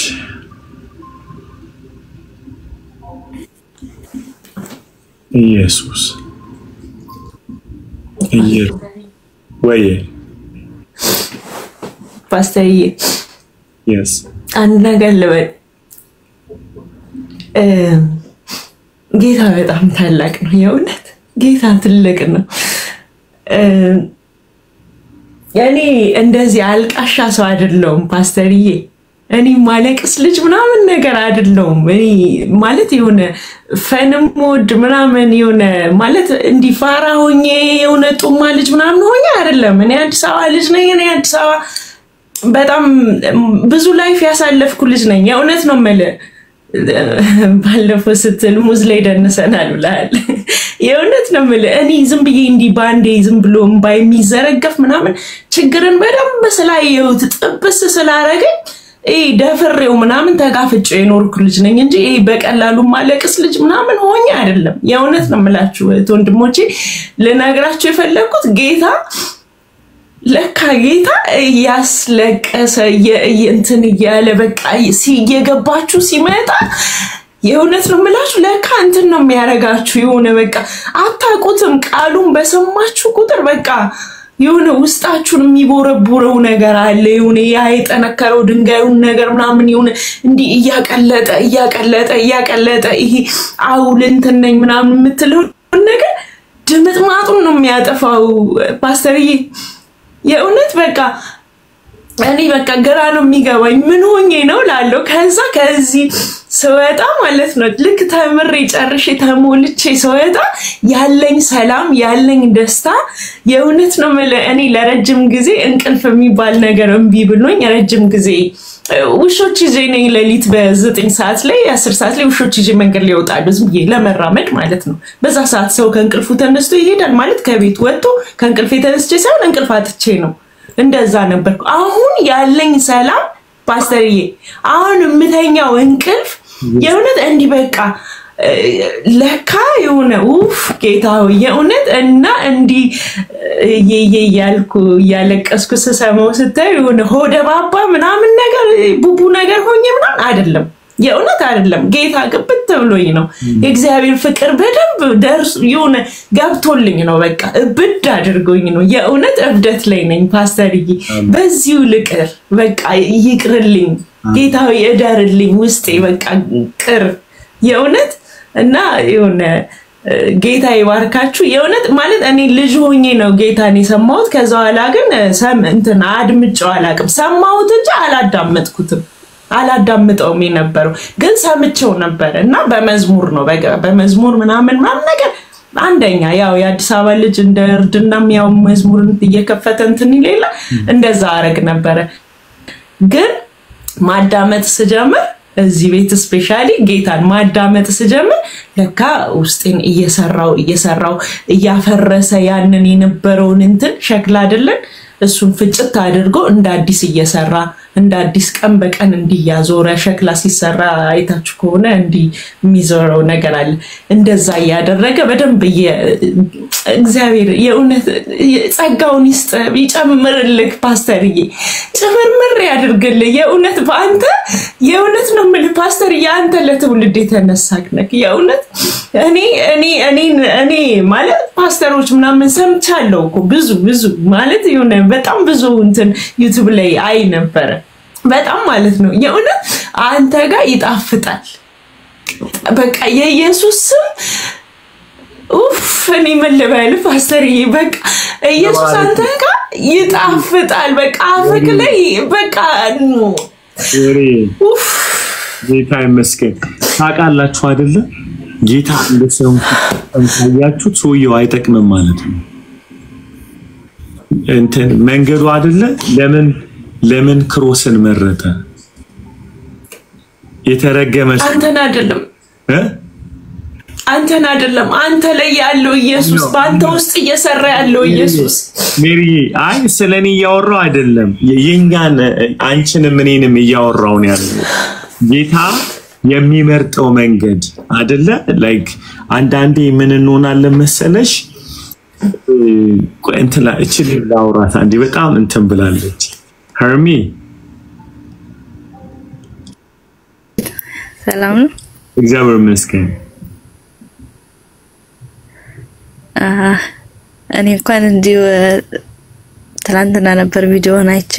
ኢየሱስ ወይ ፓስተርዬ yes አንድ ነገር ልበል ጌታ በጣም ታላቅ ነው የእውነት ጌታ ትልቅ ነው ያኔ እንደዚህ አልቃሻ ሰው አይደለም ፓስተርዬ እኔ ማለቅስ ልጅ ምናምን ነገር አይደለም እኔ ማለት የሆነ ፈንም ሞድ ምናምን የሆነ ማለት እንዲፋራ ሆኜ የሆነ ጡማ ልጅ ምናምን ሆኜ አይደለም እኔ አዲስ አበባ ልጅ ነኝ እኔ አዲስ አበባ በጣም ብዙ ላይፍ ያሳለፍኩ ልጅ ነኝ የእውነት ነው ማለት ባለፈው ስትል ሙዝ ላይ ደንሰናል ብላል የእውነት ነው ማለት እኔ ዝም ብዬ እንዲ ባንዴ ዝም ብሎ እምባይ የሚዘረገፍ ምናምን ችግርን በደንብ ስላየሁት ጥብስ ስላረገኝ ደፍሬው ምናምን ተጋፍጬ የኖርኩ ልጅ ነኝ እንጂ በቀላሉ ማለቅስ ልጅ ምናምን ሆኜ አይደለም የእውነት ነው የምላችሁ ወንድሞቼ ልነግራችሁ የፈለኩት ጌታ ለካ ጌታ ያስለቀሰ እንትን ያለ በቃ ሲየገባችሁ ሲመጣ የእውነት ነው የምላችሁ ለካ እንትን ነው የሚያረጋችሁ የሆነ በቃ አታቁትም ቃሉን በሰማችሁ ቁጥር በቃ የሆነ ውስጣችሁን የሚቦረቡረው ነገር አለ የሆነ ያይጠነከረው ድንጋዩን ነገር ምናምን የሆነ እንዲ እያቀለጠ ይሄ አውልንትን ነኝ ምናምን የምትለው ነገር ድምጥማጡን ነው የሚያጠፋው ፓስተርዬ የእውነት በቃ እኔ በቃ ግራ ነው የሚገባኝ ምን ሆኜ ነው ላለው ከዚህ ስወጣ ማለት ነው ልክ ተምሬ ጨርሼ ተሞልቼ ስወጣ ያለኝ ሰላም ያለኝ ደስታ የእውነት ነው እኔ ለረጅም ጊዜ እንቅልፍ የሚባል ነገር እምቢ ብሎኝ ረጅም ጊዜ ውሾች ይዤ ነኝ ለሊት በ9 ሰዓት ላይ 10 ሰዓት ላይ ውሾች ይዤ መንገድ ላይ ወጣሉ ዝም ብዬ ለመራመድ ማለት ነው በዛ ሰዓት ሰው ከእንቅልፉ ተነስቶ ይሄዳል ማለት ከቤት ወጥቶ ከእንቅልፌ ተነስቼ ሳይሆን እንቅልፍ አጥቼ ነው እንደዛ ነበር አሁን ያለኝ ሰላም ፓስተርዬ አሁን ምተኛው እንቅልፍ የእውነት እንዲ በቃ ለካ የሆነ ጌታው የእውነት እና እንዲ ያልኩ ያለቀስኩ ስሰማው ስታይ የሆነ ሆደ ባባ ምናምን ነገር ቡቡ ነገር ሆኜ ምናምን አይደለም የእውነት አይደለም ጌታ ግብት ብሎኝ ነው የእግዚአብሔር ፍቅር በደንብ ደርሶ የሆነ ገብቶልኝ ነው በቃ እብድ አድርጎኝ ነው የእውነት እብደት ላይ ነኝ ፓስተርዬ በዚሁ ልቅር በቃ ይቅርልኝ ጌታው ይደርልኝ ውስጤ በቃ ቅር የእውነት እና የሆነ ጌታ ይባርካችሁ የእውነት ማለት እኔ ልጅ ሆኜ ነው ጌታን የሰማሁት ከዛ ኋላ ግን እንትን አድምጬው አላቅም ሰማሁት እንጂ አላዳምጠውም የነበረው ግን ሰምቼው ነበር እና በመዝሙር ነው በመዝሙር ምናምን ነገር አንደኛ ያው የአዲስ አበባ ልጅ እንደ እርድናም ያው መዝሙርን እየከፈተ እንትን ይሌላ እንደዛ አረግ ነበር ግን ማዳመጥ ስጀምር እዚህ ቤት ስፔሻሊ ጌታን ማዳመጥ ስጀምር ለካ ውስጤን እየሰራው እያፈረሰ ያንን የነበረውን እንትን ሸክላ አይደለም እሱን ፍጭት አድርጎ እንደ አዲስ እየሰራ እንደ አዲስ ቀን በቀን እንዲያዞረ ሸክላ ሲሰራ አይታችሁ ከሆነ እንዲ የሚዞረው ነገር አለ እንደዛ ያደረገ በደንብ እግዚአብሔር የእውነት ጸጋውን ይጨምርልህ ፓስተርዬ ጨምርምር ያድርግልህ የእውነት በአንተ የእውነት ነው ማለት ፓስተርዬ አንተ ለትውልድ የተነሳክ ነክ የእውነት እኔ ማለት ፓስተሮች ምናምን ሰምቻለሁ እኮ ብዙ ማለት የሆነ በጣም ብዙ እንትን ዩቲዩብ ላይ አይ ነበር በጣም ማለት ነው የእውነት አንተ ጋር ይጣፍጣል በቃ የኢየሱስ ስም እኔ ምን ልበል ፓስተርዬ በቃ ኢየሱስ አንተ ጋር ይጣፍጣል በቃ አፍክ ላይ በቃ ጌታ ይመስገን ታውቃላችሁ አይደለ ጌታ እንደሰው እንታያችሁ ሰውየው አይጠቅምም ማለት ነው እንትን መንገዱ አይደለ ለምን ክሮስን መረጠ የተረገመ አንተን አይደለም አንተ ላይ ያለው ኢየሱስ ባንተ ውስጥ እየሰራ ያለው ኢየሱስ ሜሪ አይ ስለኔ ያወራው አይደለም የኛን አንቺንም እኔንም ያወራው ነው ያለው ጌታ የሚመርጠው መንገድ አይደለ ላይክ አንዳንዴ ምን እንሆናለን መሰለሽ እንትና እቺ ላውራት አንዴ በጣም እንትን ብላለች ሄርሚ ሰላም ነው? እግዚአብሔር ይመስገን። እኔ እንኳን እንዲሁ ትላንትና ነበር ቪዲዮውን አይቼ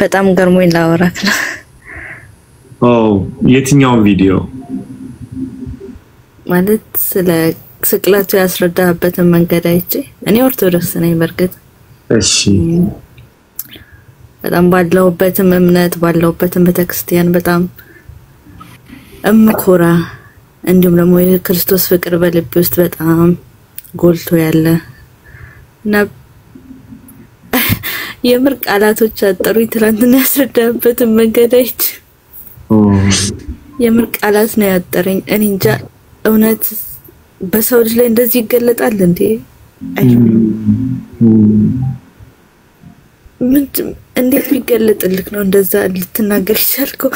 በጣም ገርሞኝ ላወራክ ነው። የትኛው ቪዲዮ? ማለት ስለ ስቅለቱ ያስረዳበትን መንገድ አይቼ እኔ ኦርቶዶክስ ነኝ በርግጥ። እሺ። በጣም ባለውበትም እምነት ባለውበትም ቤተክርስቲያን በጣም እምኮራ እንዲሁም ደግሞ የክርስቶስ ፍቅር በልቤ ውስጥ በጣም ጎልቶ ያለ እና የምር ቃላቶች አጠሩኝ ትላንትና ያስረዳበትን መንገድ አይቼ የምር ቃላት ነው ያጠረኝ። እኔ እንጃ እውነት በሰው ልጅ ላይ እንደዚህ ይገለጣል እንዴ? እንዴት ቢገለጥልክ ነው እንደዛ ልትናገር ይቻልከው?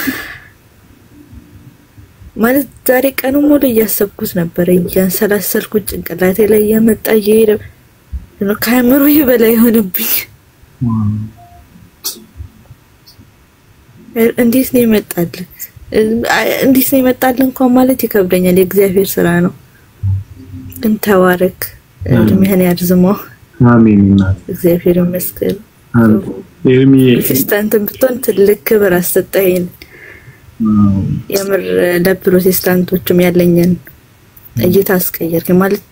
ማለት ዛሬ ቀኑ ሙሉ እያሰብኩት ነበር፣ እያንሰላሰልኩት ጭንቅላቴ ላይ እየመጣ እየሄደ ነው ከአእምሮዬ በላይ ሆነብኝ። እንዴት ነው ይመጣልክ? እንዴት ነው ይመጣልህ እንኳን ማለት ይከብደኛል። የእግዚአብሔር ስራ ነው። ግን ተባረክ፣ እድሜህን ያርዝመው። አሜን። እግዚአብሔር ይመስገን። ፕሮቴስታንትን ብትሆን ትልቅ ክብር አሰጠኸኝ። የምር ለፕሮቴስታንቶችም ያለኝን እይታ አስቀየርክ። ማለት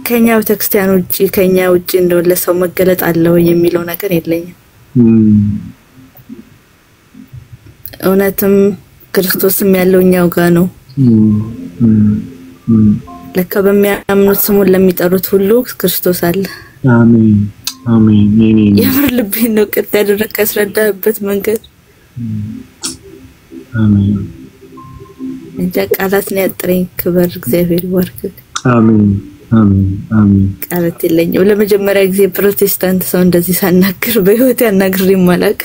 ከኛ ቤተክርስቲያን ውጪ ከኛ ውጪ እንደው ለሰው መገለጥ አለው የሚለው ነገር የለኝም። እውነትም ክርስቶስም ያለው እኛው ጋር ነው። ለካ በሚያምኑት ስሙን ለሚጠሩት ሁሉ ክርስቶስ አለ። አሜን አሜን። የምር ልቤን ነው ቅጥ ያደረከ ያስረዳበት መንገድ። አሜን። እንጃ ቃላት ነው ያጠረኝ። ክብር እግዚአብሔር ይባርክ። አሜን አሜን አሜን። ቃላት የለኝም። ለመጀመሪያ ጊዜ ፕሮቴስታንት ሰው እንደዚህ ሳናግር በህይወት ያናግሬ ማላቅ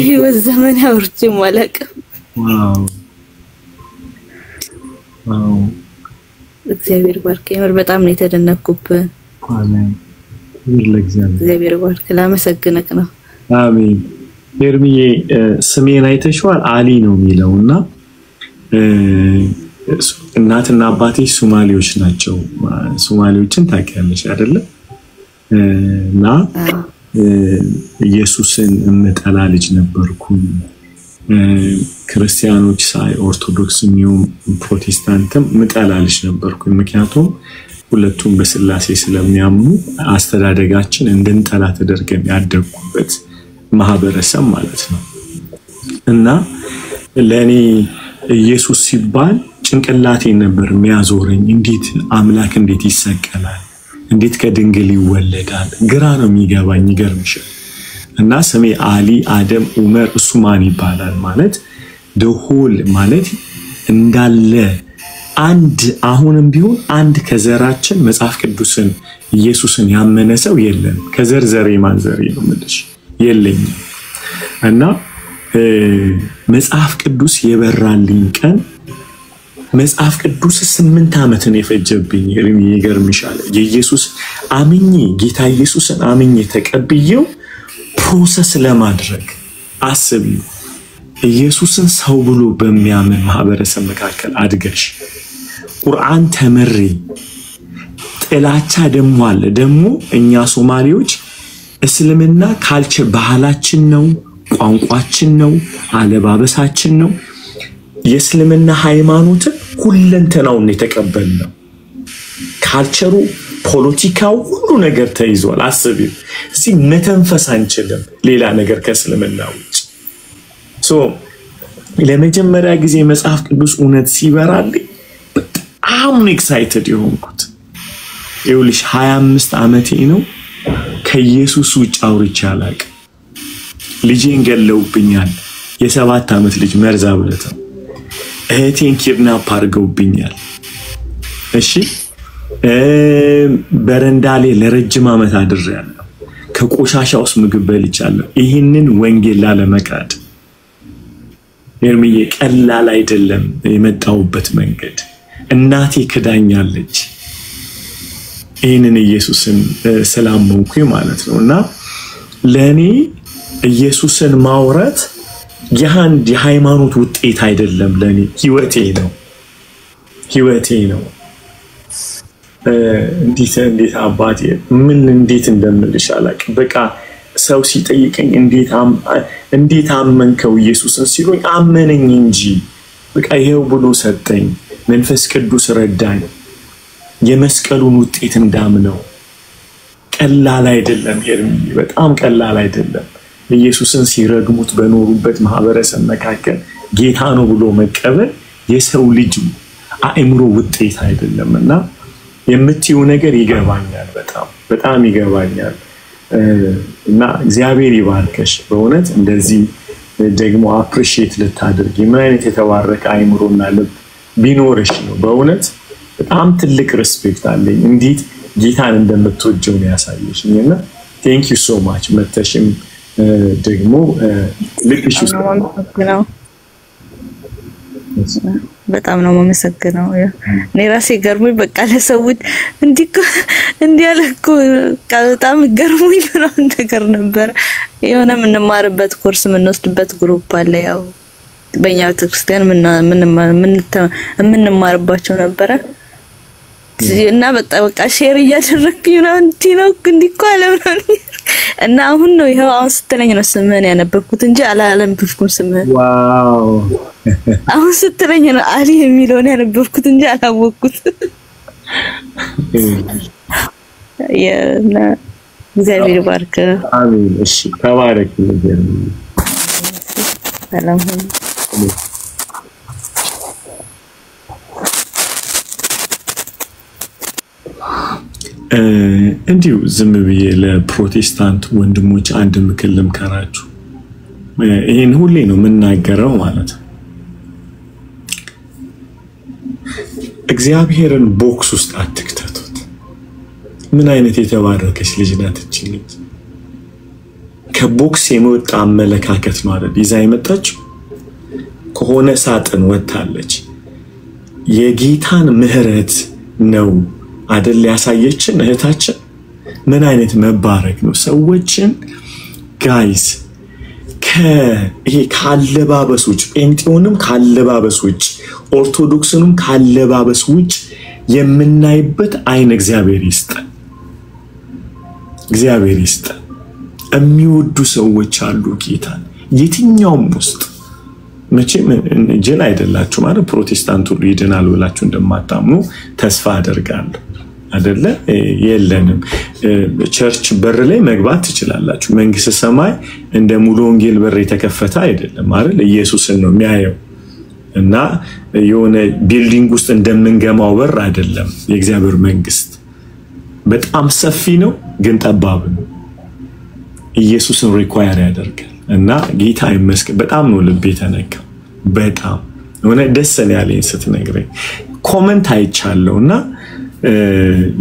ህይወት ዘመን ያወርቼ ማላቅ። ዋው እግዚአብሔር ይባርክ። የምር በጣም ነው የተደነቅኩብህ። አሜን። እግዚአብሔር ይባርክ። ላመሰግነክ ነው። አሜን። ኤርሚዬ ስሜን አይተሽዋል? አሊ ነው የሚለውና እናትና አባቴ ሶማሌዎች ናቸው። ሶማሌዎችን ታውቂያለሽ አይደለ? እና ኢየሱስን እምጠላ ልጅ ነበርኩኝ። ክርስቲያኖች ሳይ ኦርቶዶክስም ይሁን ፕሮቴስታንትም ምጠላ ልጅ ነበርኩኝ። ምክንያቱም ሁለቱም በስላሴ ስለሚያምኑ አስተዳደጋችን እንድንጠላ ተደርገን ያደግኩበት ማህበረሰብ ማለት ነው። እና ለኔ ኢየሱስ ሲባል ጭንቅላቴ ነበር የሚያዞረኝ። እንዴት አምላክ እንዴት ይሰቀላል? እንዴት ከድንግል ይወለዳል? ግራ ነው የሚገባኝ። ይገርምሻል። እና ስሜ አሊ አደም ኡመር ኡስማን ይባላል። ማለት ደሆል ማለት እንዳለ አንድ አሁንም ቢሆን አንድ ከዘራችን መጽሐፍ ቅዱስን ኢየሱስን ያመነ ሰው የለም። ከዘርዘሬ ማንዘሬ ነው ማለት የለኝም። እና መጽሐፍ ቅዱስ የበራልኝ ቀን መጽሐፍ ቅዱስ 8 ዓመት ነው የፈጀብኝ። ይገርምሻል። የኢየሱስ አምኜ ጌታ ኢየሱስን አምኜ ተቀብየው ፕሮሰስ ለማድረግ አስብ። ኢየሱስን ሰው ብሎ በሚያምን ማህበረሰብ መካከል አድገሽ ቁርአን ተመሪ ጥላቻ ደሞ አለ። ደሞ እኛ ሶማሌዎች እስልምና ካልቸር ባህላችን ነው፣ ቋንቋችን ነው፣ አለባበሳችን ነው። የእስልምና ሃይማኖት ሁለንተናውን የተቀበልነው ካልቸሩ፣ ፖለቲካው ሁሉ ነገር ተይዟል። አስቢ። እዚህ መተንፈስ አንችልም ሌላ ነገር ከእስልምና ውጭ። ለመጀመሪያ ጊዜ መጽሐፍ ቅዱስ እውነት ሲበራልኝ በጣም ኤክሳይትድ የሆንኩት ይኸውልሽ 25 ዓመቴ ነው። ከኢየሱስ ውጭ አውርቼ አላውቅም። ልጄን ገለውብኛል። የ7 ዓመት ልጅ መርዛ ብለታ እህቴን ኪድናፕ አድርገውብኛል። እሺ በረንዳ ላይ ለረጅም ዓመት አድሬያለሁ። ከቆሻሻ ውስጥ ምግብ በልቻለሁ። ይህንን ወንጌል ላለመካድ ኤርሚዬ ቀላል አይደለም የመጣውበት መንገድ። እናቴ ክዳኛለች ይህንን ኢየሱስን ስላመንኩኝ ማለት ነውና ለኔ ኢየሱስን ማውራት የአንድ የሃይማኖት ውጤት አይደለም ለኔ ህይወቴ ነው እንዴት አባቴ ምን እንዴት እንደምልሽ አላውቅም በቃ ሰው ሲጠይቀኝ እንዴት አመንከው ኢየሱስን ሲሉኝ አመነኝ እንጂ በቃ ይሄው ብሎ ሰጠኝ መንፈስ ቅዱስ ረዳኝ የመስቀሉን ውጤት እንዳምነው ቀላል አይደለም በጣም ቀላል አይደለም ኢየሱስን ሲረግሙት በኖሩበት ማህበረሰብ መካከል ጌታ ነው ብሎ መቀበል የሰው ልጅ አእምሮ ውጤት አይደለምና የምትዩ ነገር ይገባኛል በጣም ይገባኛል እና እግዚአብሔር ይባርከሽ በእውነት እንደዚህ ደግሞ አፕሪሺየት ልታደርጊ ምን አይነት የተባረከ አእምሮና ልብ ቢኖርሽ ነው በእውነት በጣም ትልቅ ሪስፔክት አለኝ እንዴት ጌታን እንደምትወጂው ነው ያሳየሽኝና ቴንክ ዩ ሶ ማች መተሽም ደግሞ ልክሽ ነው በጣም ነው መመሰግነው እኔ ራሴ ገርሞኝ በቃ ለሰውት እንዲያለኩ በጣም ገርሞኝ ነው ነገር ነበር የሆነ ምንማርበት ኮርስ ምንወስድበት ግሩፕ አለ ያው በእኛ ክርስቲያን ምንማርባቸው ነበረ እና በቃ ሼር እያደረኩኝ ነው እንዲኮ አለምን እና አሁን ነው ይሄው አሁን ስትለኝ ነው ስምህን ያነበብኩት እንጂ አላነበብኩም ስምህን ዋው አሁን ስትለኝ ነው አሊ የሚለውን ያነበብኩት እንጂ አላወቅኩት እግዚአብሔር ይባርክ አሜን እሺ ተባረክ ሰላም እንዲሁ ዝም ብዬ ለፕሮቴስታንት ወንድሞች አንድ ምክር ልምከራችሁ ይሄን ሁሌ ነው የምናገረው ማለት ነው እግዚአብሔርን ቦክስ ውስጥ አትክተቱት ምን አይነት የተባረከች ልጅ ናት እቺ ልጅ ከቦክስ የመጣ አመለካከት ነው አይደል ይዛ የመጣችው ከሆነ ሳጥን ወጣለች የጌታን ምህረት ነው አይደል ያሳየችን እህታችን ምን አይነት መባረክ ነው ሰዎችን ጋይስ ይሄ ካለባበሶች ጴንጤውንም ካለባበሶች ኦርቶዶክስንም ካለባበሶች የምናይበት አይን እግዚአብሔር ይስጠን የሚወዱ ሰዎች አሉ ጌታን የትኛውም ውስጥ መቼም ጀል አይደላችሁ ማለት ፕሮቴስታንቱ ይድናል ብላችሁ እንደማታምኑ ተስፋ አደርጋለሁ አይደለ የለንም ቸርች በር ላይ መግባት ትችላላችሁ መንግስተ ሰማይ እንደ ሙሉ ወንጌል በር የተከፈተ አይደለም አይደል ኢየሱስን ነው የሚያየው እና የሆነ ቢልዲንግ ውስጥ እንደምንገማው በር አይደለም የእግዚአብሔር መንግስት በጣም ሰፊ ነው ግን ጠባብ ነው ኢየሱስን ሪኳየር ያደርጋል እና ጌታ ይመስገን በጣም ነው ልቤ ተነካ በጣም ሆነ ደስ ያለኝ ስትነግረኝ ኮሜንት አይቻለውና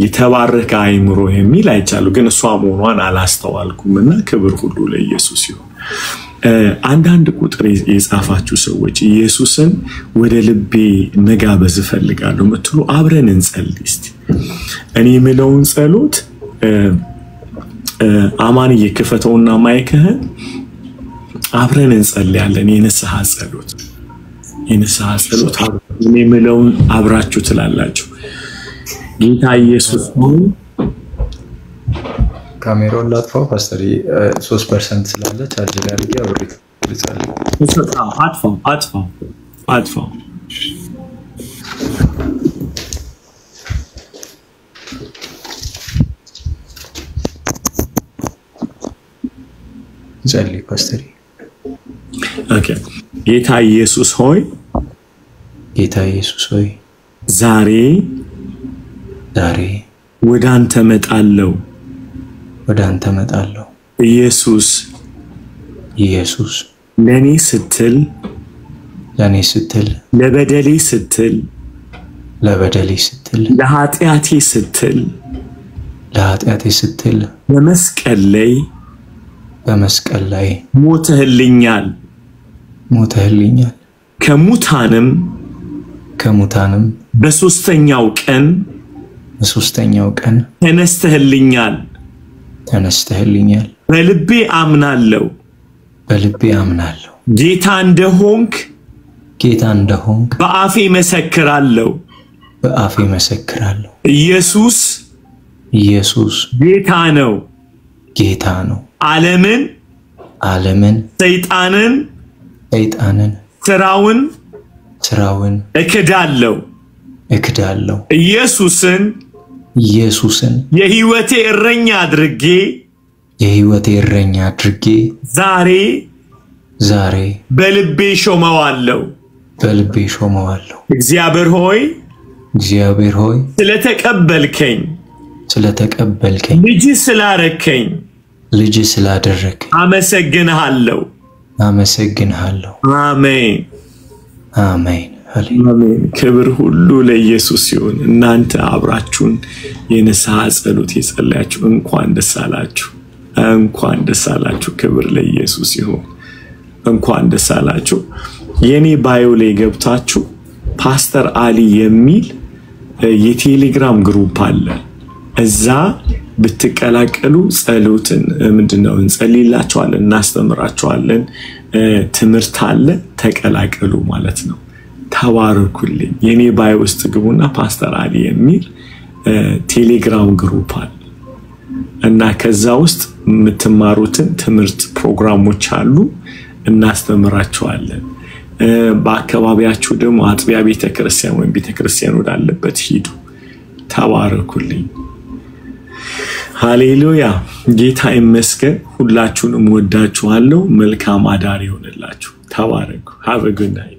የተባረከ አይምሮ የሚል አይቻለሁ ግን እሷ መሆኗን አላስተዋልኩምና ክብር ሁሉ ለኢየሱስ ይሁን አንዳንድ ቁጥር የጻፋችሁ ሰዎች ኢየሱስን ወደ ልቤ መጋበዝ ፈልጋለሁ ምትሉ አብረን እንጸልይ እስቲ እኔ የምለውን ጸሎት አማን እየከፈተውና ማይከህን አብረን እንጸልያለን የንስሐ ጸሎት እኔ የምለውን አብራችሁ ትላላችሁ ጌታ ኢየሱስ ሆይ ካሜራውን ላጥፋው ፓስተር 3% ስላለ ቻርጅ ላይ አድርጌ አብሬ ልጸልይ አጥፋው ጸልይ ፓስተር ኦኬ ጌታ ኢየሱስ ሆይ ዛሬ ወደ አንተ መጣለው ኢየሱስ ለኔ ስትል ለበደሌ ስትል ለኃጢአቴ ስትል በመስቀል ላይ ሞተህልኛል ከሙታንም በሶስተኛው ቀን ተነስተህልኛል በልቤ አምናለሁ ጌታ እንደሆንክ በአፌ መሰክራለሁ ኢየሱስ ጌታ ነው ዓለምን ሰይጣንን ስራውን እክዳለሁ ኢየሱስን የህይወቴ እረኛ አድርጌ ዛሬ በልቤ ሾመዋለሁ እግዚአብሔር ሆይ ስለተቀበልከኝ ልጅ ስላደረከኝ አመሰግንሃለሁ አሜን አሜን ክብር ሁሉ ለኢየሱስ ይሁን እናንተ አብራችሁን የንስሐ ጸሎት የጸለያችሁ እንኳን ደስ አላችሁ ክብር ለኢየሱስ ይሁን እንኳን ደስ አላችሁ የኔ ባዮ ላይ ገብታችሁ ፓስተር አሊ የሚል የቴሌግራም ግሩፕ አለ እዛ ብትቀላቀሉ ጸሎትን ምንድነው እንጸልይላችኋለን እናስተምራችኋለን ትምህርት አለ ተቀላቀሉ ማለት ነው ተባረኩልኝ የኔ ባዮ ውስጥ ግቡና ፓስተር አሊ የሚል ቴሌግራም ግሩፕ አለ እና ከዛ ውስጥ የምትማሩትን ትምህርት ፕሮግራሞች አሉ እናስተምራችኋለን በአካባቢያችሁ ደግሞ አጥቢያ ቤተክርስቲያን ወይም ቤተክርስቲያን ወዳለበት ሂዱ ተባረኩልኝ ሃሌሉያ ጌታ ይመስገን ሁላችሁንም ወዳችኋለሁ መልካም አዳር ይሁንላችሁ ተባረኩ have a good night